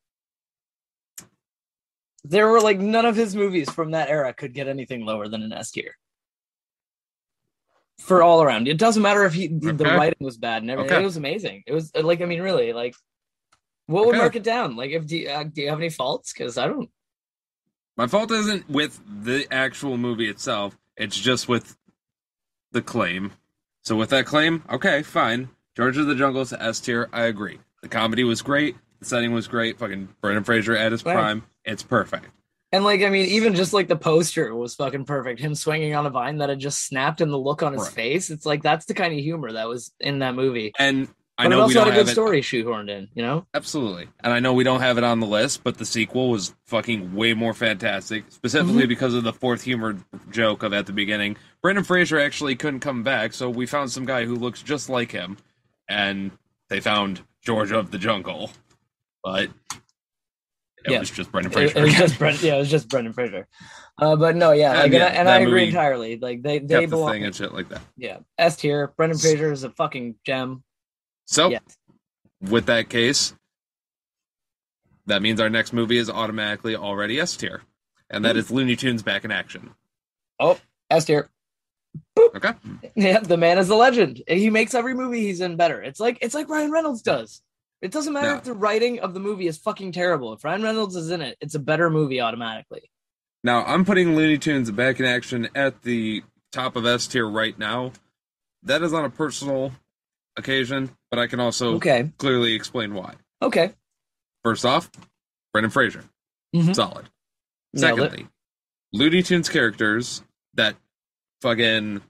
There were like none of his movies from that era could get anything lower than an S tier. For all around. It doesn't matter if the writing was bad and everything. Okay. It was amazing. It was like, I mean, really, like, what would mark it down? Like, do you have any faults? Because I don't. My fault isn't with the actual movie itself. It's just with the claim. So with that claim, okay, fine. George of the Jungle is S tier. I agree. The comedy was great. The setting was great. Fucking Brendan Fraser at his prime. It's perfect. And like, I mean, even just like the poster was fucking perfect. Him swinging on a vine that had just snapped, and the look on his face. It's like, that's the kind of humor that was in that movie. And I but know it also we don't had a have good story shoehorned in, you know? Absolutely. And I know we don't have it on the list, but the sequel was fucking way more fantastic, specifically because of the fourth humor joke of at the beginning. Brendan Fraser actually couldn't come back, so we found some guy who looks just like him, and they found George of the Jungle. But it was just Brendan Fraser. It was just Brendan Fraser. But no, I agree entirely. Like they belong and shit like that. Yeah, S tier. Brendan Fraser is a fucking gem. So, with that case, that means our next movie is automatically already S tier, and that is Looney Tunes Back in Action. Oh, S tier. Boop. Okay. Yeah, the man is a legend. He makes every movie he's in better. It's like Ryan Reynolds does. It doesn't matter if the writing of the movie is fucking terrible. If Ryan Reynolds is in it, it's a better movie automatically. Now, I'm putting Looney Tunes Back in Action at the top of S tier right now. That is on a personal occasion, but I can also clearly explain why. Okay. First off, Brendan Fraser. Solid. Nailed Secondly, Looney Tunes characters that fucking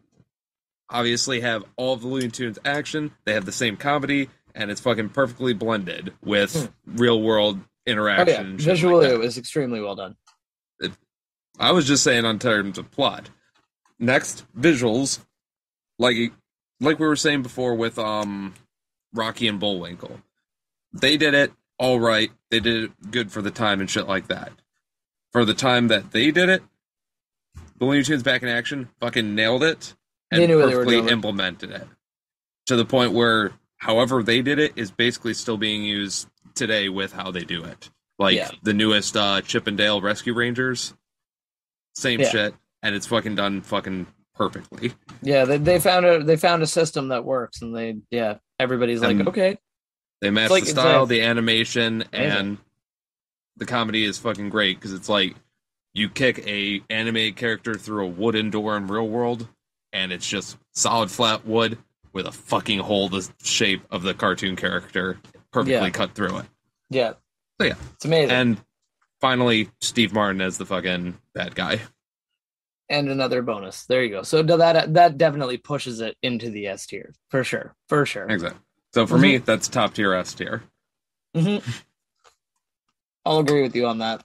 obviously have all of the Looney Tunes action. They have the same comedy, and it's fucking perfectly blended with real world interaction. And shit visually, like it was extremely well done. I was just saying on terms of plot. Next, visuals, like we were saying before with Rocky and Bullwinkle. They did it all right. They did it good for the time and shit like that. For the time that they did it, the Looney Tunes Back in Action fucking nailed it and perfectly implemented it. To the point where however they did it is basically still being used today with how they do it. Like the newest Chip and Dale Rescue Rangers. Same shit. And it's fucking done fucking perfectly. Yeah, they found a system that works, and everybody's like, okay. They match the style, the animation, and the comedy is fucking great because it's like you kick a animated character through a wooden door in real world, and it's just solid flat wood with a fucking hole the shape of the cartoon character perfectly cut through it. Yeah. So yeah, it's amazing. And finally, Steve Martin as the fucking bad guy. And another bonus. There you go. So that definitely pushes it into the S tier. For sure. Exactly. So for me, that's top tier S tier. I'll agree with you on that.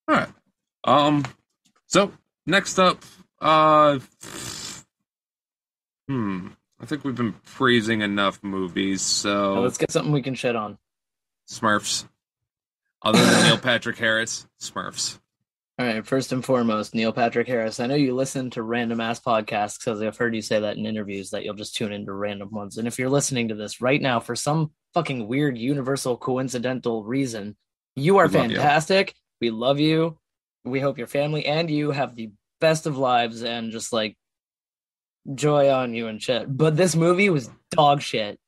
All right. So next up, I think we've been praising enough movies, so now let's get something we can shit on. Smurfs. Other than Neil Patrick Harris, Smurfs. All right, first and foremost, Neil Patrick Harris. I know you listen to random ass podcasts because I've heard you say that in interviews that you'll just tune into random ones. And if you're listening to this right now for some fucking weird universal coincidental reason, you are fantastic. We love you. We hope your family and you have the best of lives and just like joy on you and shit. But this movie was dog shit.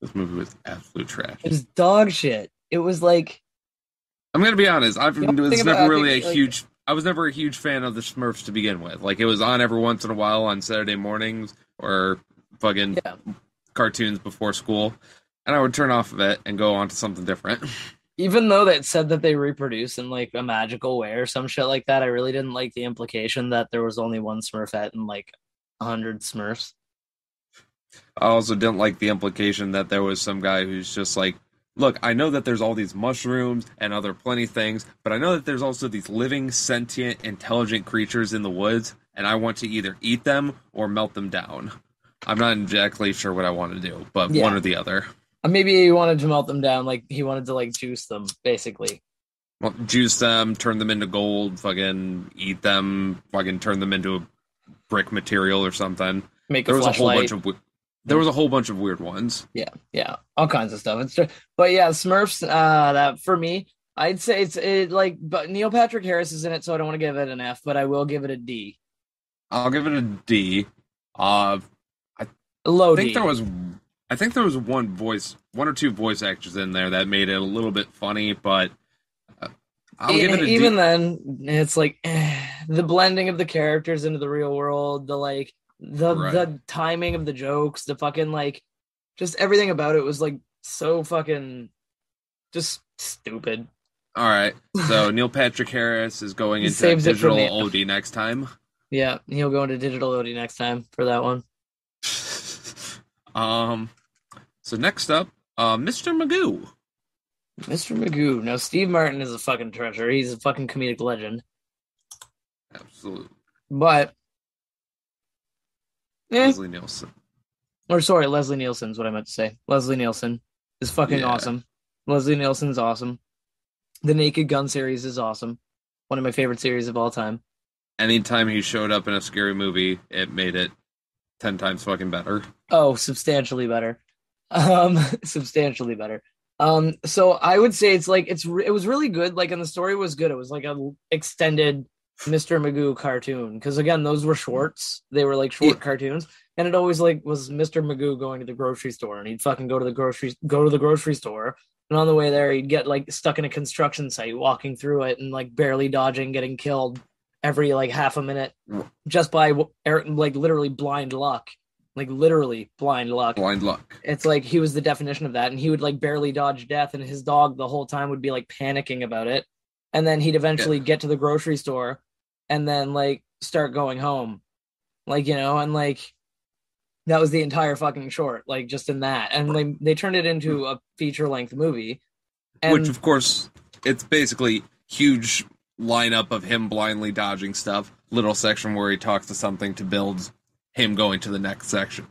This movie was absolute trash. It was dog shit. It was like, I'm gonna be honest. I was never a huge fan of the Smurfs to begin with. Like, it was on every once in a while on Saturday mornings or fucking cartoons before school, and I would turn off of it and go on to something different. even though that said that they reproduce in like a magical way or some shit like that, I really didn't like the implication that there was only one Smurfette and like 100 Smurfs. I also didn't like the implication that there was some guy who's just like, look, I know that there's all these mushrooms and other plenty things, but I know that there's also these living, sentient, intelligent creatures in the woods, and I want to either eat them or melt them down. I'm not exactly sure what I want to do, but one or the other. Maybe he wanted to melt them down, like he wanted to like juice them, basically. Well, juice them, turn them into gold, fucking eat them, fucking turn them into a brick material or something. Make a flashlight. There was a whole bunch of weird ones. Yeah, all kinds of stuff. It's just, but yeah, Smurfs. That for me, I'd say but Neil Patrick Harris is in it, so I don't want to give it an F, but I will give it a D. I'll give it a D. Low D. I think there was one or two voice actors in there that made it a little bit funny, but I'll give it a D. Even then, it's like the blending of the characters into the real world, the timing of the jokes, the fucking like, just everything about it was like so fucking just stupid. All right, so Neil Patrick Harris is going into digital OD next time. Yeah, he'll go into digital OD next time for that one. So next up, Mr. Magoo. Mr. Magoo. Now, Steve Martin is a fucking treasure. He's a fucking comedic legend. Absolutely. But Leslie Nielsen. Leslie Nielsen is what I meant to say. Leslie Nielsen is fucking awesome. Leslie Nielsen's awesome. The Naked Gun series is awesome. One of my favorite series of all time. Anytime he showed up in a scary movie, it made it 10 times fucking better. Oh, substantially better. Substantially better. So I would say it was really good. Like, and the story was good. It was like a extended Mr. Magoo cartoon, because again, those were shorts. They were like short cartoons, and it always like was Mr. Magoo going to the grocery store, and he'd fucking go to the grocery store, and on the way there he'd get like stuck in a construction site, walking through it and like barely dodging, getting killed every like half a minute just by like literally blind luck. Like literally blind luck. Blind luck. It's like he was the definition of that, and he would like barely dodge death, and his dog the whole time would be like panicking about it, and then he'd eventually get to the grocery store and then like start going home, like, you know, and like that was the entire fucking short, like just in that, and like they turned it into a feature-length movie, and which of course it's basically huge lineup of him blindly dodging stuff, little section where he talks to something to build him going to the next section.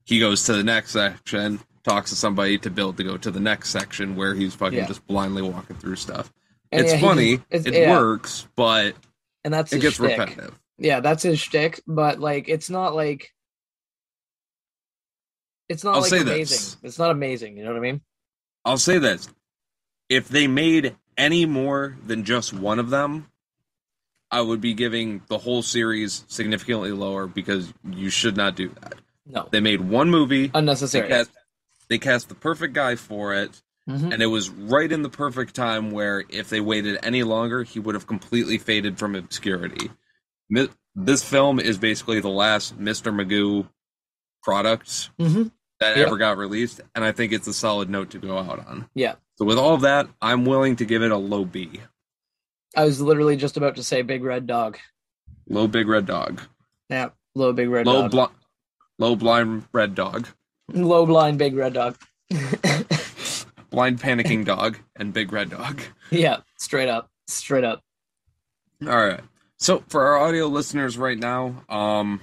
He goes to the next section, talks to somebody to build to go to the next section where he's fucking just blindly walking through stuff. And it's funny, it works, but and that's it gets shtick. repetitive. Yeah, that's his shtick, but like it's not like amazing. This. It's not amazing, you know what I mean? I'll say this. If they made any more than just one of them, I would be giving the whole series significantly lower, because you should not do that. No. They made one movie. Unnecessary. They cast the perfect guy for it, and it was right in the perfect time where if they waited any longer, he would have completely faded from obscurity. This film is basically the last Mr. Magoo product that ever got released, and I think it's a solid note to go out on. Yeah. So with all of that, I'm willing to give it a low B. I was literally just about to say Big Red Dog. Low Big Red Dog. Yeah, low Big Red Dog. Low Blind Red Dog. Low Blind Big Red Dog. Blind Panicking Dog and Big Red Dog. Yeah, straight up. Straight up. All right. So for our audio listeners right now,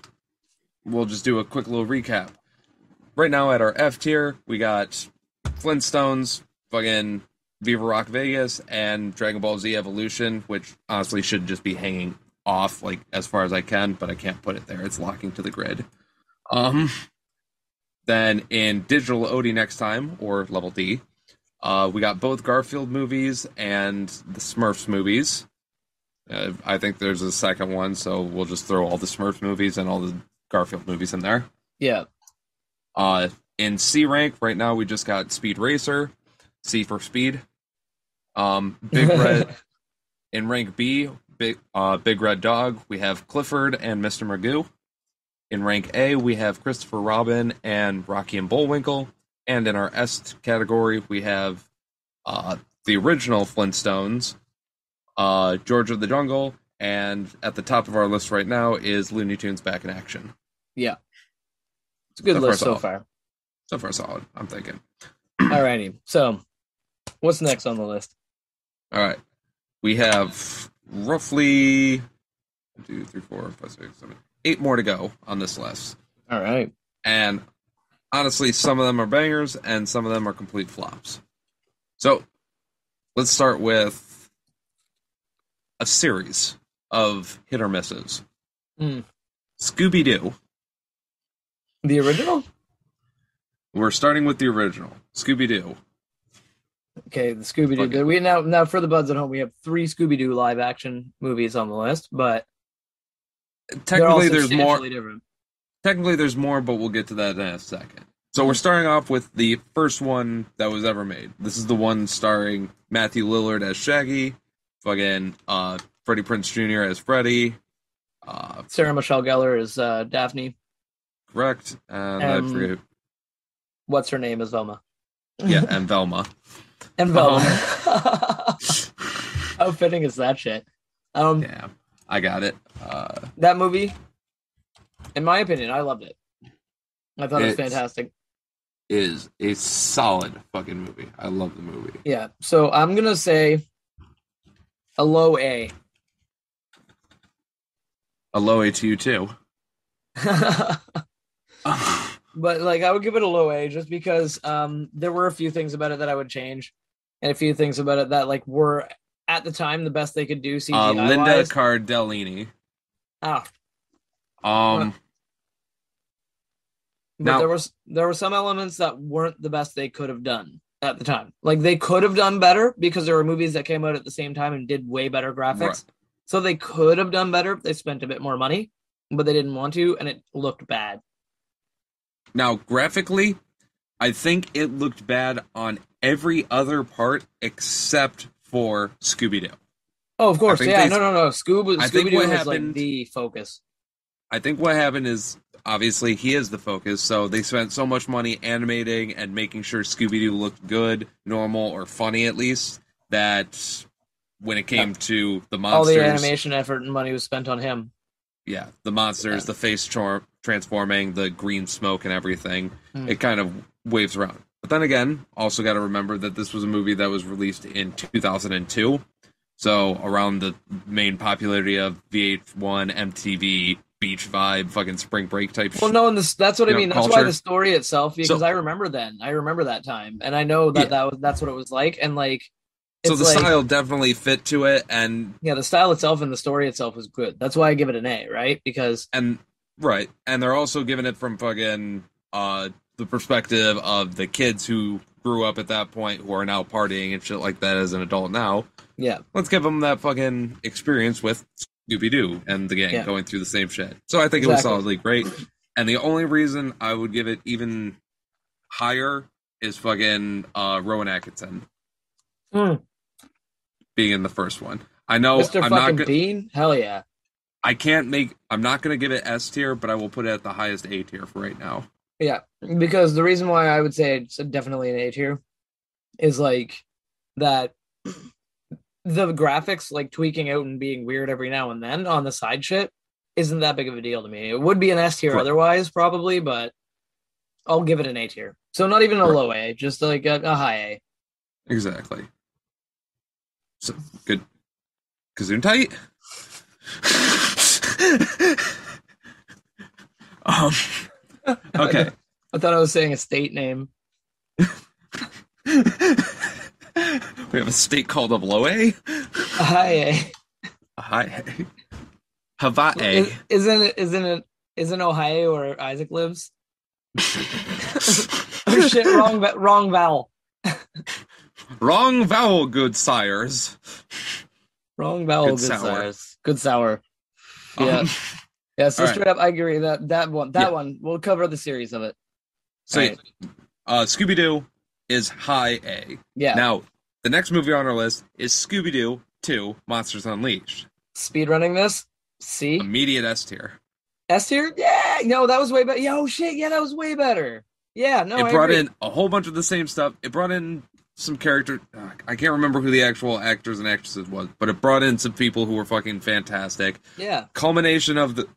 we'll just do a quick little recap. Right now at our F tier, we got Flintstones, fucking Viva Rock Vegas, and Dragon Ball Z Evolution, which honestly should just be hanging off like as far as I can, but I can't put it there. It's locking to the grid. Then in digital OD next time, or level D, we got both Garfield movies and the Smurfs movies. I think there's a second one, so we'll just throw all the Smurf movies and all the Garfield movies in there. Yeah. In C rank, right now we just got Speed Racer, C for Speed. Big Red. In rank B, Big Red Dog, we have Clifford and Mr. Magoo. In rank A, we have Christopher Robin and Rocky and Bullwinkle. And in our S category, we have the original Flintstones, George of the Jungle, and at the top of our list right now is Looney Tunes Back in Action. Yeah. It's a good list so far. So far, solid, I'm thinking. Alrighty. So, what's next on the list? All right. We have roughly 1, 2, 3, 4, 5, 6, 7, 8 more to go on this list. All right. And honestly, some of them are bangers and some of them are complete flops. So, let's start with a series of hit or misses. Scooby-Doo. The original? We're starting with the original. Scooby-Doo. Okay, the Scooby-Doo. Okay. We now for the buds at home, we have 3 Scooby-Doo live action movies on the list, but technically there's more. Different. Technically there's more, but we'll get to that in a second. So we're starting off with the first one that was ever made. This is the one starring Matthew Lillard as Shaggy, fucking Freddie Prinze Jr. as Freddy, Sarah Michelle Gellar as Daphne. Correct. And I forget. What's her name is Velma. Yeah, and Velma. And Velma. How fitting is that shit? Yeah, I got it. That movie, in my opinion, I loved it. I thought it was fantastic. Is a solid fucking movie. I love the movie. Yeah, so I'm going to say a low A. A low A to you, too. But like I would give it a low A just because there were a few things about it that I would change, and a few things about it that like were at the time the best they could do CGI Linda Cardellini. But now, there were some elements that weren't the best they could have done at the time. Like they could have done better because there were movies that came out at the same time and did way better graphics. Right. So they could have done better if they spent a bit more money, but they didn't want to, and it looked bad. Now, graphically, I think it looked bad on every other part except for Scooby-Doo. Oh, of course, yeah. No. Scooby-Doo was like the focus. I think what happened is, obviously, he is the focus, so they spent so much money animating and making sure Scooby-Doo looked good, normal, or funny at least, that when it came to the monsters... all the animation effort and money was spent on him. Yeah, the monsters, the face transforming, the green smoke and everything, it kind of waves around. But then again, also got to remember that this was a movie that was released in 2002, so around the main popularity of VH1, MTV, beach vibe, fucking spring break type shit. Well, no, that's what I mean. That's culture. Why the story itself, because I remember that time, and I know that that's what it was like, and like... So the style definitely fit to it, and... Yeah, the style itself and the story itself was good. That's why I give it an A, right? Because... And they're also giving it from fucking the perspective of the kids who grew up at that point, who are now partying and shit like that as an adult now. Yeah. Let's give them that fucking experience with Scooby-Doo and the gang going through the same shit. So I think it was solidly great. And the only reason I would give it even higher is fucking Rowan Atkinson. Being in the first one. I know Mr. I'm fucking not Bean? Hell yeah. I'm not going to give it S tier, but I will put it at the highest A tier for right now. Yeah, because the reason why I would say it's definitely an A tier is like that the graphics like tweaking out and being weird every now and then on the side shit isn't that big of a deal to me. It would be an S tier otherwise probably, but I'll give it an A tier. So not even a low A, just like a high A. Exactly. So good. Gesundheit. Okay. I thought I was saying a state name. We have a state called a low A. A high A. A high A. Hawaii. Isn't Ohio where Isaac lives? Oh shit! Wrong vowel. Wrong vowel, good sires. Wrong vowel, good sour. Good sour. Yeah. Yeah, so all right. straight up, I agree that one, we'll cover the series of it. So, Right. Scooby-Doo is high A. Yeah. Now, the next movie on our list is Scooby-Doo 2: Monsters Unleashed. Speedrunning this? C? Immediate S tier. S tier? Yeah! No, that was way better. Yo, shit, yeah, that was way better. Yeah, no, It brought in a whole bunch of the same stuff. It brought in some character. I can't remember who the actual actors and actresses was, but it brought in some people who were fucking fantastic. Yeah. Culmination of the,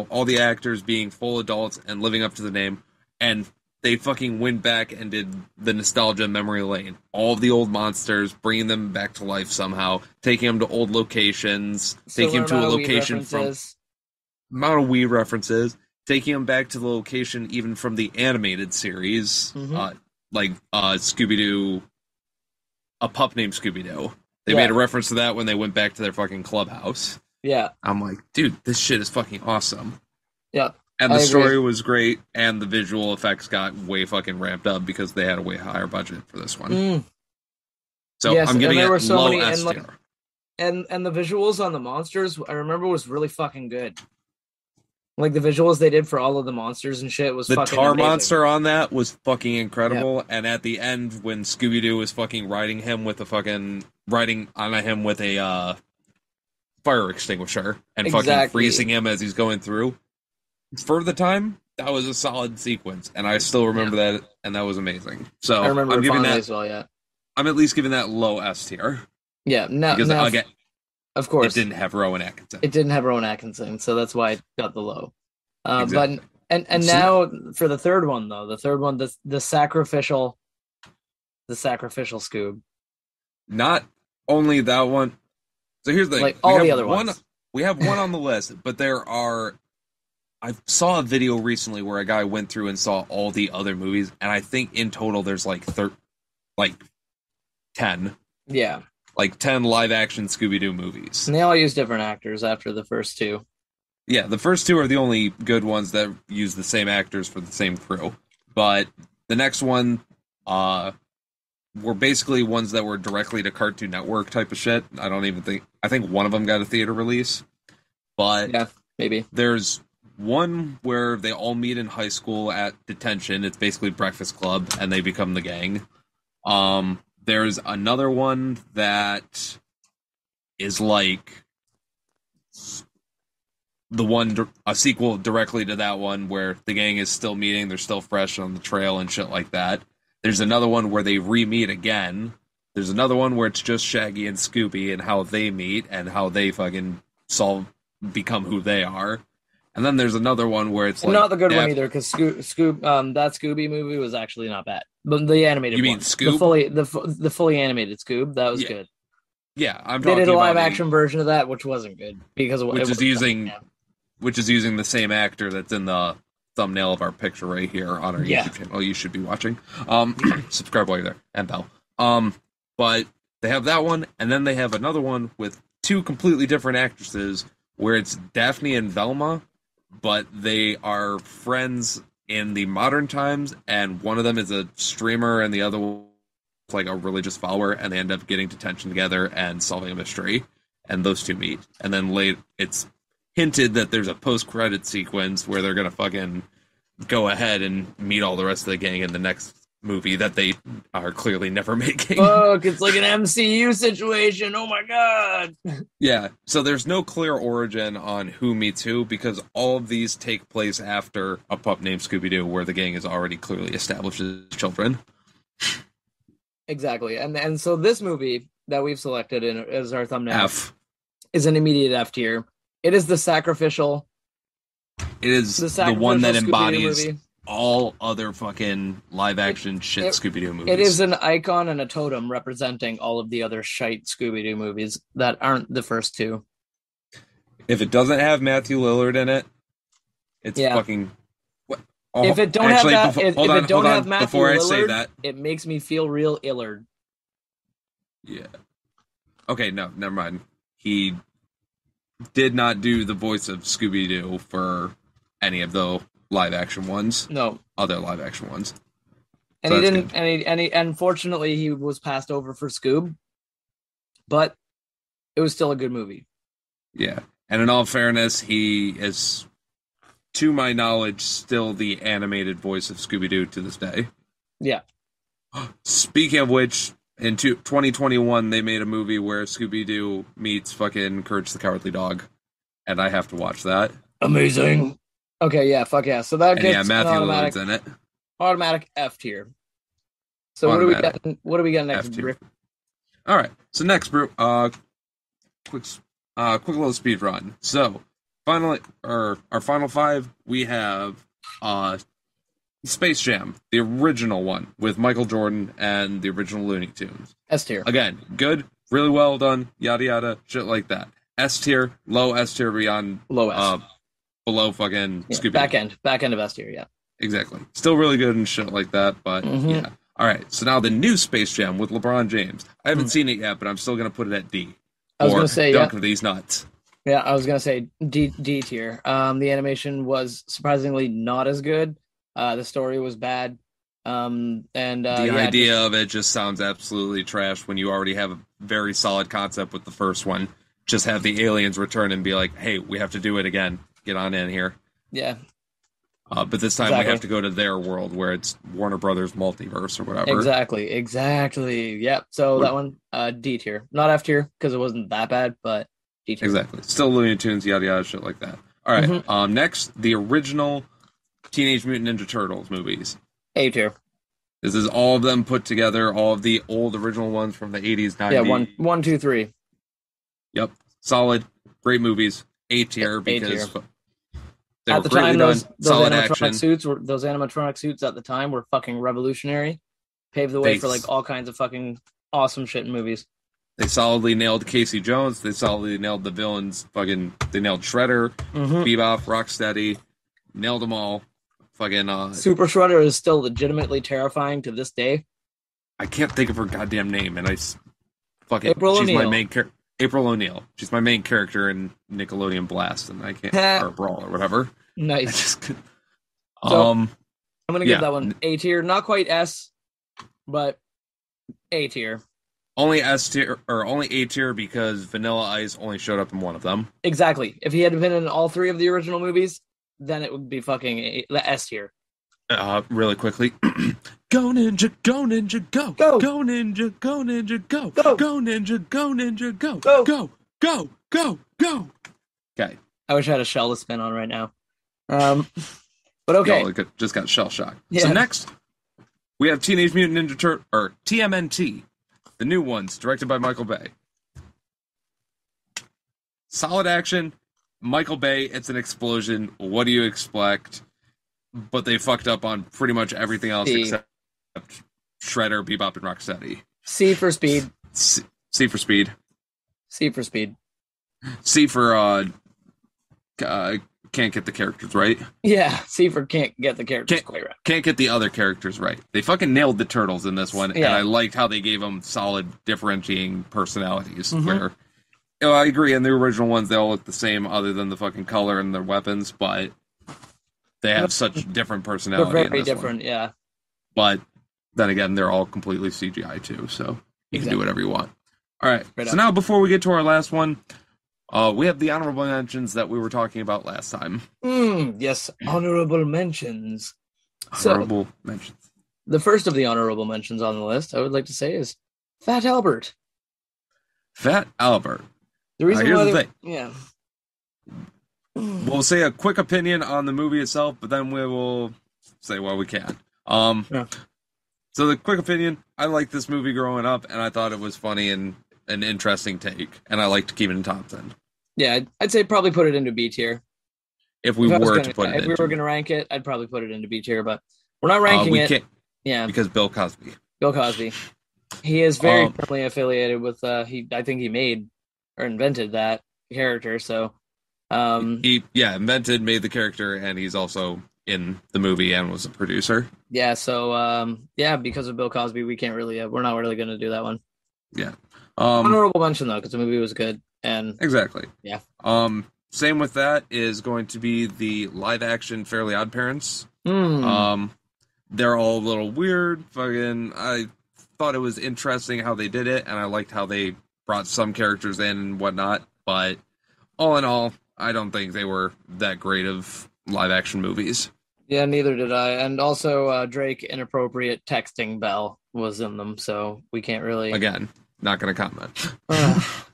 all the actors being full adults and living up to the name, and they fucking went back and did the nostalgia memory lane. All of the old monsters, bringing them back to life somehow, taking them to old locations, taking them to a location from amount of Wii references, taking them back to the location even from the animated series, like Scooby-Doo, A Pup Named Scooby-Doo. They made a reference to that when they went back to their fucking clubhouse. Yeah. I'm like, dude, this shit is fucking awesome. Yeah. And the story was great, and the visual effects got way fucking ramped up because they had a way higher budget for this one. So yes, I'm giving it low S tier. And the visuals on the monsters, I remember, was really fucking good. Like, the visuals they did for all of the monsters and shit was fucking amazing. The tar monster on that was fucking incredible, and at the end, when Scooby-Doo was fucking riding on him with a fire extinguisher and fucking freezing him as he's going through. For the time, that was a solid sequence, and I still remember that, and that was amazing. So I remember I'm giving that as well. Yeah, I'm at least giving that low S tier. Yeah, because again, of course, it didn't have Rowan Atkinson. It didn't have Rowan Atkinson, so that's why it got the low. Exactly. But and now for the third one though, the sacrificial Scoob. Not only that one. So here's the thing: like all the other ones. We have one on the list, but there are. I saw a video recently where a guy went through and saw all the other movies, and I think in total there's like 10. Yeah. Like 10 live-action Scooby-Doo movies. And they all use different actors after the first two. Yeah, the first two are the only good ones that use the same actors for the same crew. But the next one were basically ones that were directly to Cartoon Network type of shit. I think one of them got a theater release. But yeah, maybe. There's one where they all meet in high school at detention. It's basically Breakfast Club, and they become the gang. There's another one that is like a sequel directly to that one where the gang is still meeting, they're still fresh on the trail and shit like that. There's another one where they re-meet again. There's another one where it's just Shaggy and Scooby and how they meet and how they fucking become who they are. And then there's another one where it's like not the good one either, because that Scooby movie was actually not bad. But the animated you mean one, Scoob? the fully animated Scoob, that was good. Yeah, I'm talking. They did a live action about version of that, which wasn't good because which is using the same actor that's in the thumbnail of our picture right here on our YouTube channel. You should be watching. Subscribe while you're there, and bell. But they have that one, and then they have another one with two completely different actresses, where it's Daphne and Velma, but they are friends in the modern times, and one of them is a streamer, and the other one is like a religious follower, and they end up getting detention together and solving a mystery, and those two meet. And then it's hinted that there's a post-credit sequence where they're gonna fucking go ahead and meet all the rest of the gang in the next movie that they are clearly never making. Fuck, it's like an MCU situation. Oh my god. Yeah, so there's no clear origin on who meets who, because all of these take place after A Pup Named Scooby-Doo, where the gang is already clearly established as children. Exactly. And so this movie that we've selected as our thumbnail is an immediate F tier. It is the sacrificial. It is the one that embodies all other fucking live-action Scooby-Doo movies. It is an icon and a totem representing all of the other shite Scooby-Doo movies that aren't the first two. If it doesn't have Matthew Lillard in it, it's fucking... If it don't have Matthew Lillard, it makes me feel real Illard. Yeah. Okay, no, never mind. He did not do the voice of Scooby-Doo for any of the live-action ones. No. Other live-action ones. And so he didn't, and unfortunately, he was passed over for Scoob. But it was still a good movie. Yeah. And in all fairness, he is, to my knowledge, still the animated voice of Scooby-Doo to this day. Yeah. Speaking of which, in 2021, they made a movie where Scooby-Doo meets fucking Courage the Cowardly Dog. And I have to watch that. Amazing. Okay, yeah, fuck yeah. So that And gets yeah, Matthew automatic, Lillard's in it. automatic F tier. So Automatic. what do we got next, F tier. Rick? All right. So next, quick little speed run. So finally, our final five, we have Space Jam, the original one with Michael Jordan and the original Looney Tunes. S tier. Again, good, really well done, yada yada, shit like that. S tier, low S tier beyond Low S. below fucking Yeah, Scooby. back end of S tier, yeah. Exactly. Still really good and shit like that, but yeah. All right, so now the new Space Jam with LeBron James. I haven't seen it yet, but I'm still going to put it at D. I was going to say, Dunk of these nuts. Yeah, I was going to say D tier. The animation was surprisingly not as good. The story was bad. The idea of it just sounds absolutely trash when you already have a very solid concept with the first one. Just have the aliens return and be like, hey, we have to do it again. Get on in here. Yeah. But this time we have to go to their world where it's Warner Brothers multiverse or whatever. Exactly. Yep. So that one, D tier. Not F tier, because it wasn't that bad, but D tier. Exactly. Still Looney Tunes, yada yada, shit like that. All right. Next, the original Teenage Mutant Ninja Turtles movies. A tier. This is all of them put together, all of the old original ones from the 80s, 90s. Yeah, one, two, three. Yep. Solid. Great movies. A tier because they at were the time, those solid animatronic those animatronic suits at the time were fucking revolutionary. Paved the way for like all kinds of fucking awesome shit in movies. They solidly nailed Casey Jones. They solidly nailed the villains. They nailed Shredder, Bebop, Rocksteady. Nailed them all. Super Shredder is still legitimately terrifying to this day. I can't think of her goddamn name, and she's April O'Neil. My main character. April O'Neil. She's my main character in Nickelodeon Blast, and I can't or Brawl or whatever. Nice. So, I'm gonna give that one A tier, not quite S, but A tier. Only S tier or only A tier because Vanilla Ice only showed up in one of them. Exactly. If he had been in all three of the original movies, then it would be fucking the S tier. Really quickly. Go Ninja, go Ninja, go. Go. Go Ninja, go Ninja, go. Go. Go Ninja, go Ninja, go. Go. Go. Go. Go. Go. Okay. I wish I had a shell to spin on right now. But okay. Y'all just got shell shocked. Yeah. So next, we have Teenage Mutant Ninja Turtles, or TMNT, the new ones, directed by Michael Bay. Solid action. Michael Bay, it's an explosion. What do you expect? But they fucked up on pretty much everything else except Shredder, Bebop, and Rocksteady. C for speed. C for speed. C for speed. C for can't get the characters right. Yeah, C for can't get the characters quite right. Can't get the other characters right. They fucking nailed the turtles in this one, and I liked how they gave them solid differentiating personalities. Where, I agree, in the original ones they all look the same, other than the fucking color and their weapons, but they have such different personality. They're very in this different, one. yeah. But then again, they're all completely CGI too, so you can do whatever you want. All right. So now, before we get to our last one, we have the honorable mentions that we were talking about last time. Yes, honorable mentions. Honorable mentions. The first of the honorable mentions on the list, I would like to say, is Fat Albert. Fat Albert. The reason here's why the thing. Yeah. We'll say a quick opinion on the movie itself, but then we will say what we can. So the quick opinion, I liked this movie growing up, and I thought it was funny and an interesting take, and I liked Kenan Thompson. Yeah, I'd say probably put it into B tier. If we were going to rank it, I'd probably put it into B tier, but we're not ranking it. Can't, yeah, because Bill Cosby. Bill Cosby. He is very firmly affiliated with. I think he made or invented that character. So, he invented, made the character, and he's also in the movie and was a producer. Yeah. So, because of Bill Cosby, we can't really. We're not really going to do that one. Yeah. Honorable mention though, because the movie was good and exactly. Yeah. Same with that is going to be the live action Fairly Odd Parents. They're all a little weird. I thought it was interesting how they did it, and I liked how they brought some characters in and whatnot, but all in all, I don't think they were that great of live action movies. Yeah, neither did I. And also, Drake inappropriate texting Belle was in them, so we can't really. Again, not going to comment.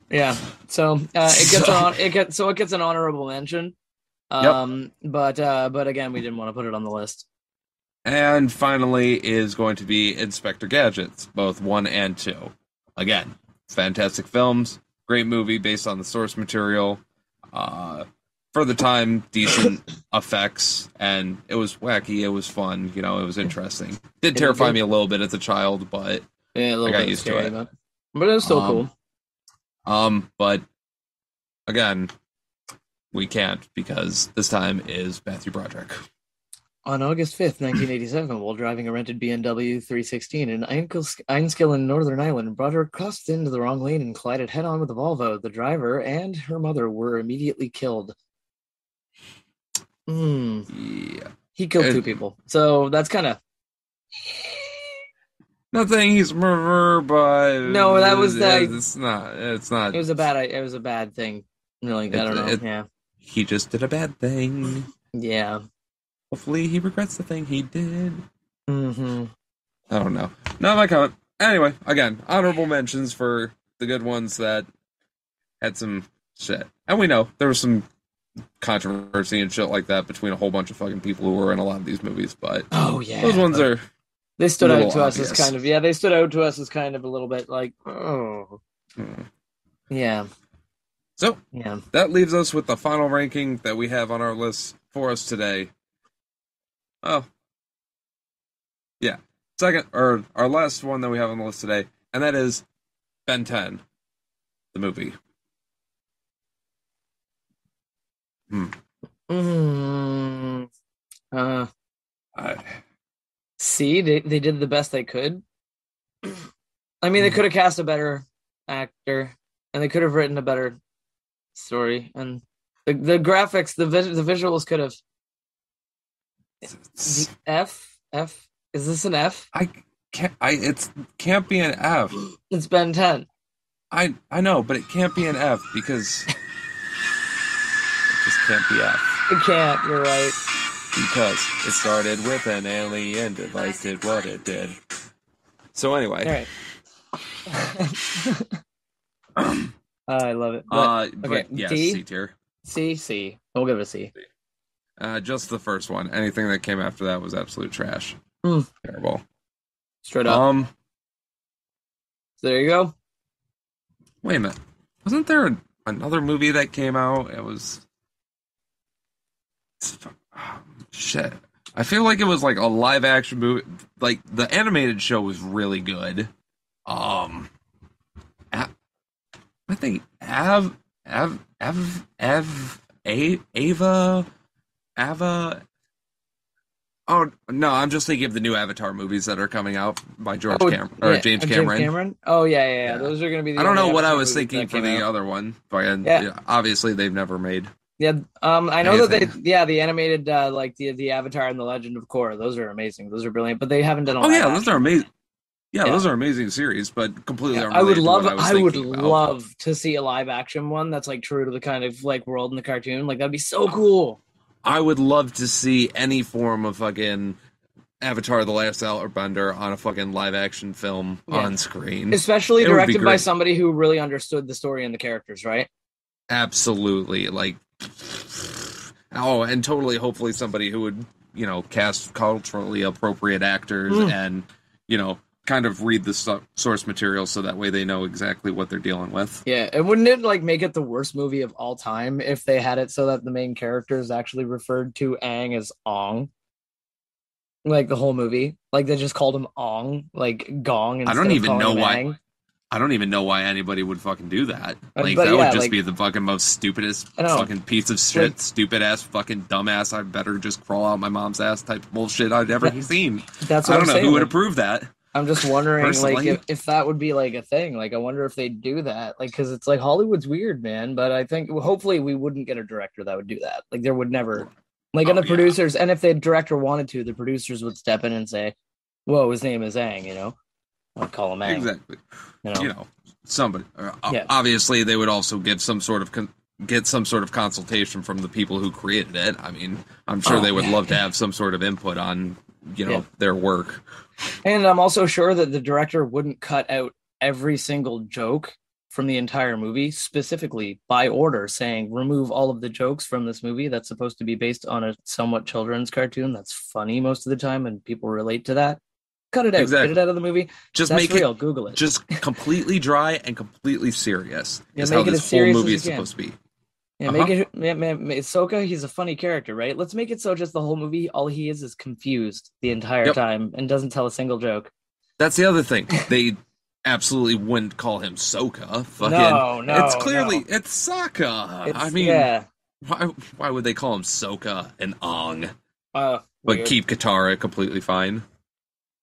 Yeah, so it gets an honorable mention. But again, we didn't want to put it on the list. And finally is going to be Inspector Gadgets, both 1 and 2. Again, fantastic films, great movie based on the source material. For the time, decent effects, and it was wacky, it was fun, it was interesting. Did terrify me a little bit as a child, but yeah, I got used to it. But it was still cool. But again, we can't because this time is Matthew Broderick. On August 5th, 1987, while driving a rented BMW 316 in Einskillen, Northern Ireland, Broderick crossed into the wrong lane and collided head-on with the Volvo. The driver and her mother were immediately killed. Yeah. He killed 2 people. So that's kind of... Not saying he's a murderer, but... No, that was that... It's not. It was a bad thing. Really, I don't know. Yeah. He just did a bad thing. Yeah. Hopefully he regrets the thing he did. Mm-hmm. I don't know. Not my comment. Anyway, again, honorable mentions for the good ones that had some shit. And we know there was some controversy and shit like that between a whole bunch of fucking people who were in a lot of these movies, but oh yeah, those ones are they stood out to us as kind of they stood out to us as kind of a little bit like yeah. So yeah, that leaves us with the final ranking that we have on our list for us today. Oh, yeah, second or our last one that we have on the list today, and that is Ben 10, the movie. See, they did the best they could. I mean, they could have cast a better actor, and they could have written a better story, and the graphics, the visuals could have. F is this an F? It can't be an F. It's Ben 10. I know, but it can't be an F because. Just can't be F. It can't, you're right. Because it started with an alien device did what it did. So anyway. Alright. I love it. But yeah, C tier. C. We'll give it a C. Just the first one. Anything that came after that was absolute trash. Terrible. Straight up. So there you go. Wait a minute. Wasn't there another movie that came out? It was... shit. I feel like it was like a live action movie. Like the animated show was really good. I think Ava. Oh no, I'm just thinking of the new Avatar movies that are coming out by James Cameron. Oh yeah. Those are going to be. I don't know what I was thinking for the other one, but obviously they've never made. Yeah, I know that the animated like the Avatar and the Legend of Korra, those are amazing. Those are brilliant, but they haven't done. Those are amazing. Yeah, those are amazing series, but completely unrelated. I would love to see a live action one that's like true to the kind of like world in the cartoon. Like that'd be so cool. I would love to see any form of fucking Avatar: The Last Airbender on a fucking live action film on screen, especially directed by somebody who really understood the story and the characters, right? Absolutely, like. Oh, and totally, hopefully somebody who would, cast culturally appropriate actors and, kind of read the source material so that way they know exactly what they're dealing with. Yeah, and wouldn't it, like, make it the worst movie of all time if they had it so that the main character is actually referred to Aang as Ong? Like, the whole movie? Like, they just called him Ong, like, Gong, instead I don't even know why. Aang. I don't even know why anybody would fucking do that. Like, that would just be the fucking most stupidest fucking piece of shit, like, stupid-ass fucking dumbass, I better just crawl out my mom's ass type of bullshit I've ever seen. That's what I don't know who would approve that. I'm just wondering, like, if that would be, like, a thing. Like, I wonder if they'd do that. Like, because it's, like, Hollywood's weird, man. But I think, hopefully, we wouldn't get a director that would do that. Like, there would never... Like, and the producers... And if the director wanted to, the producers would step in and say, whoa, his name is Aang, I'd call him Aang. Exactly. Somebody. Yeah. Obviously, they would also get some sort of consultation from the people who created it. I mean, I'm sure they would love to have some sort of input on, their work. And I'm also sure that the director wouldn't cut out every single joke from the entire movie, specifically by order, saying remove all of the jokes from this movie that's supposed to be based on a somewhat children's cartoon that's funny most of the time and people relate to that. Cut it out. Exactly. Get it out of the movie. Just that's make real. it Google it. just completely dry and completely serious. Is make how it this as whole serious movie as is you can. supposed to be. Yeah, make it. Ahsoka, he's a funny character, right? Let's make it so just the whole movie, all he is confused the entire time and doesn't tell a single joke. That's the other thing. They absolutely wouldn't call him Soka. No, it's clearly it's Sokka. I mean, why would they call him Soka and Ong? But weird. keep Katara completely fine.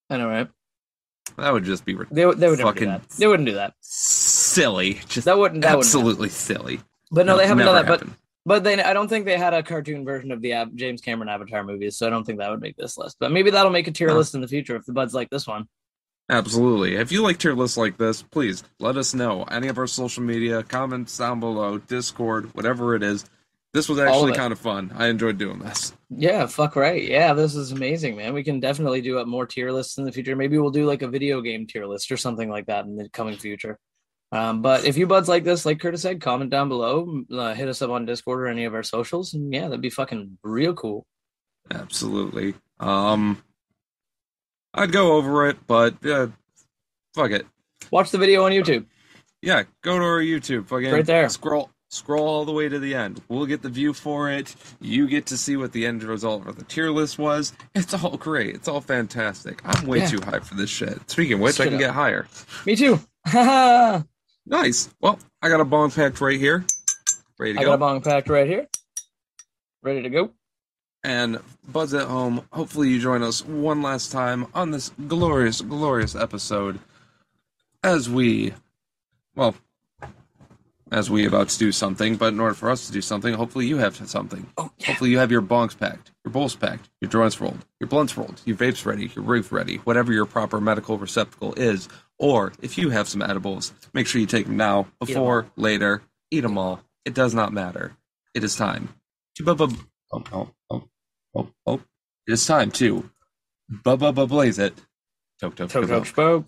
I know, right? That would just be they would never do that. They wouldn't do that. Silly. Just absolutely silly. But no, they haven't done that. Happened. But I don't think they had a cartoon version of the James Cameron Avatar movies, so I don't think that would make this list. But maybe that'll make a tier list in the future if the buds like this one. Absolutely. If you like tier lists like this, please let us know. Any of our social media, comments down below, Discord, whatever it is. This was actually kind of fun. I enjoyed doing this. Yeah, fuck right. Yeah, this is amazing, man. We can definitely do more tier lists in the future. Maybe we'll do like a video game tier list or something like that in the coming future. But if you buds like this, like Curtis said, comment down below, hit us up on Discord or any of our socials, and yeah, that'd be fucking real cool. Absolutely. I'd go over it, but fuck it. Watch the video on YouTube. Yeah, go to our YouTube. Fucking right there. Scroll all the way to the end. We'll get the view for it. You get to see what the end result of the tier list was. It's all great. It's all fantastic. I'm way too high for this shit. Speaking of which, I can get higher. Me too. Nice. Well, I got a bong packed right here. Ready to go. I got a bong packed right here. Ready to go. And buds at home, hopefully you join us one last time on this glorious, glorious episode as we about to do something, but in order for us to do something, hopefully you have something. Oh, yeah. Hopefully you have your bongs packed, your bowls packed, your joints rolled, your blunts rolled, your vapes ready, your reef ready, whatever your proper medical receptacle is. Or if you have some edibles, make sure you take them now, before, later, eat them all. It does not matter. It is time to It is time to blaze it. Toke. Spoke.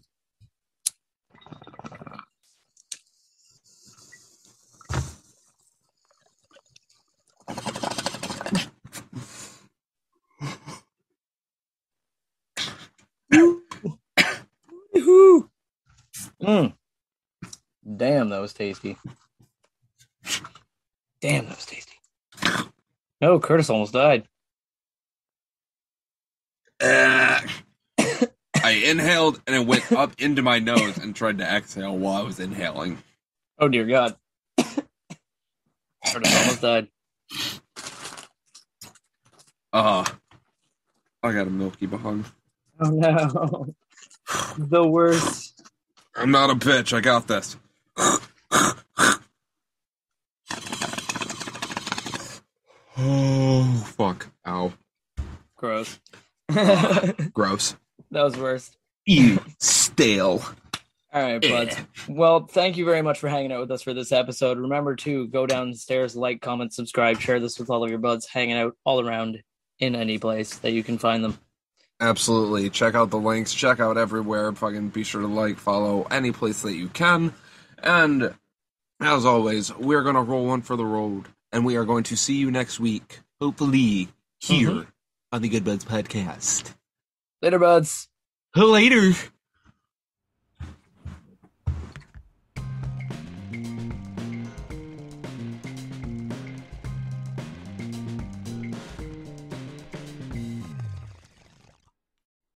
Damn, that was tasty. No, Curtis almost died. I inhaled and it went up into my nose and tried to exhale while I was inhaling. Oh dear God. Curtis almost died. I got a milky bong. Oh no. The worst. I'm not a bitch. I got this. Oh, fuck. Ow. Gross. Gross. That was worst. Ew. Stale. All right, buds. Well, thank you very much for hanging out with us for this episode. Remember to go downstairs, like, comment, subscribe, share this with all of your buds hanging out all around in any place that you can find them. Absolutely. Check out the links. Check out everywhere. Fucking be sure to like, follow any place that you can. And as always, we're going to roll one for the road. And we are going to see you next week. Hopefully here on the Good Buds Podcast. Later, buds. Later.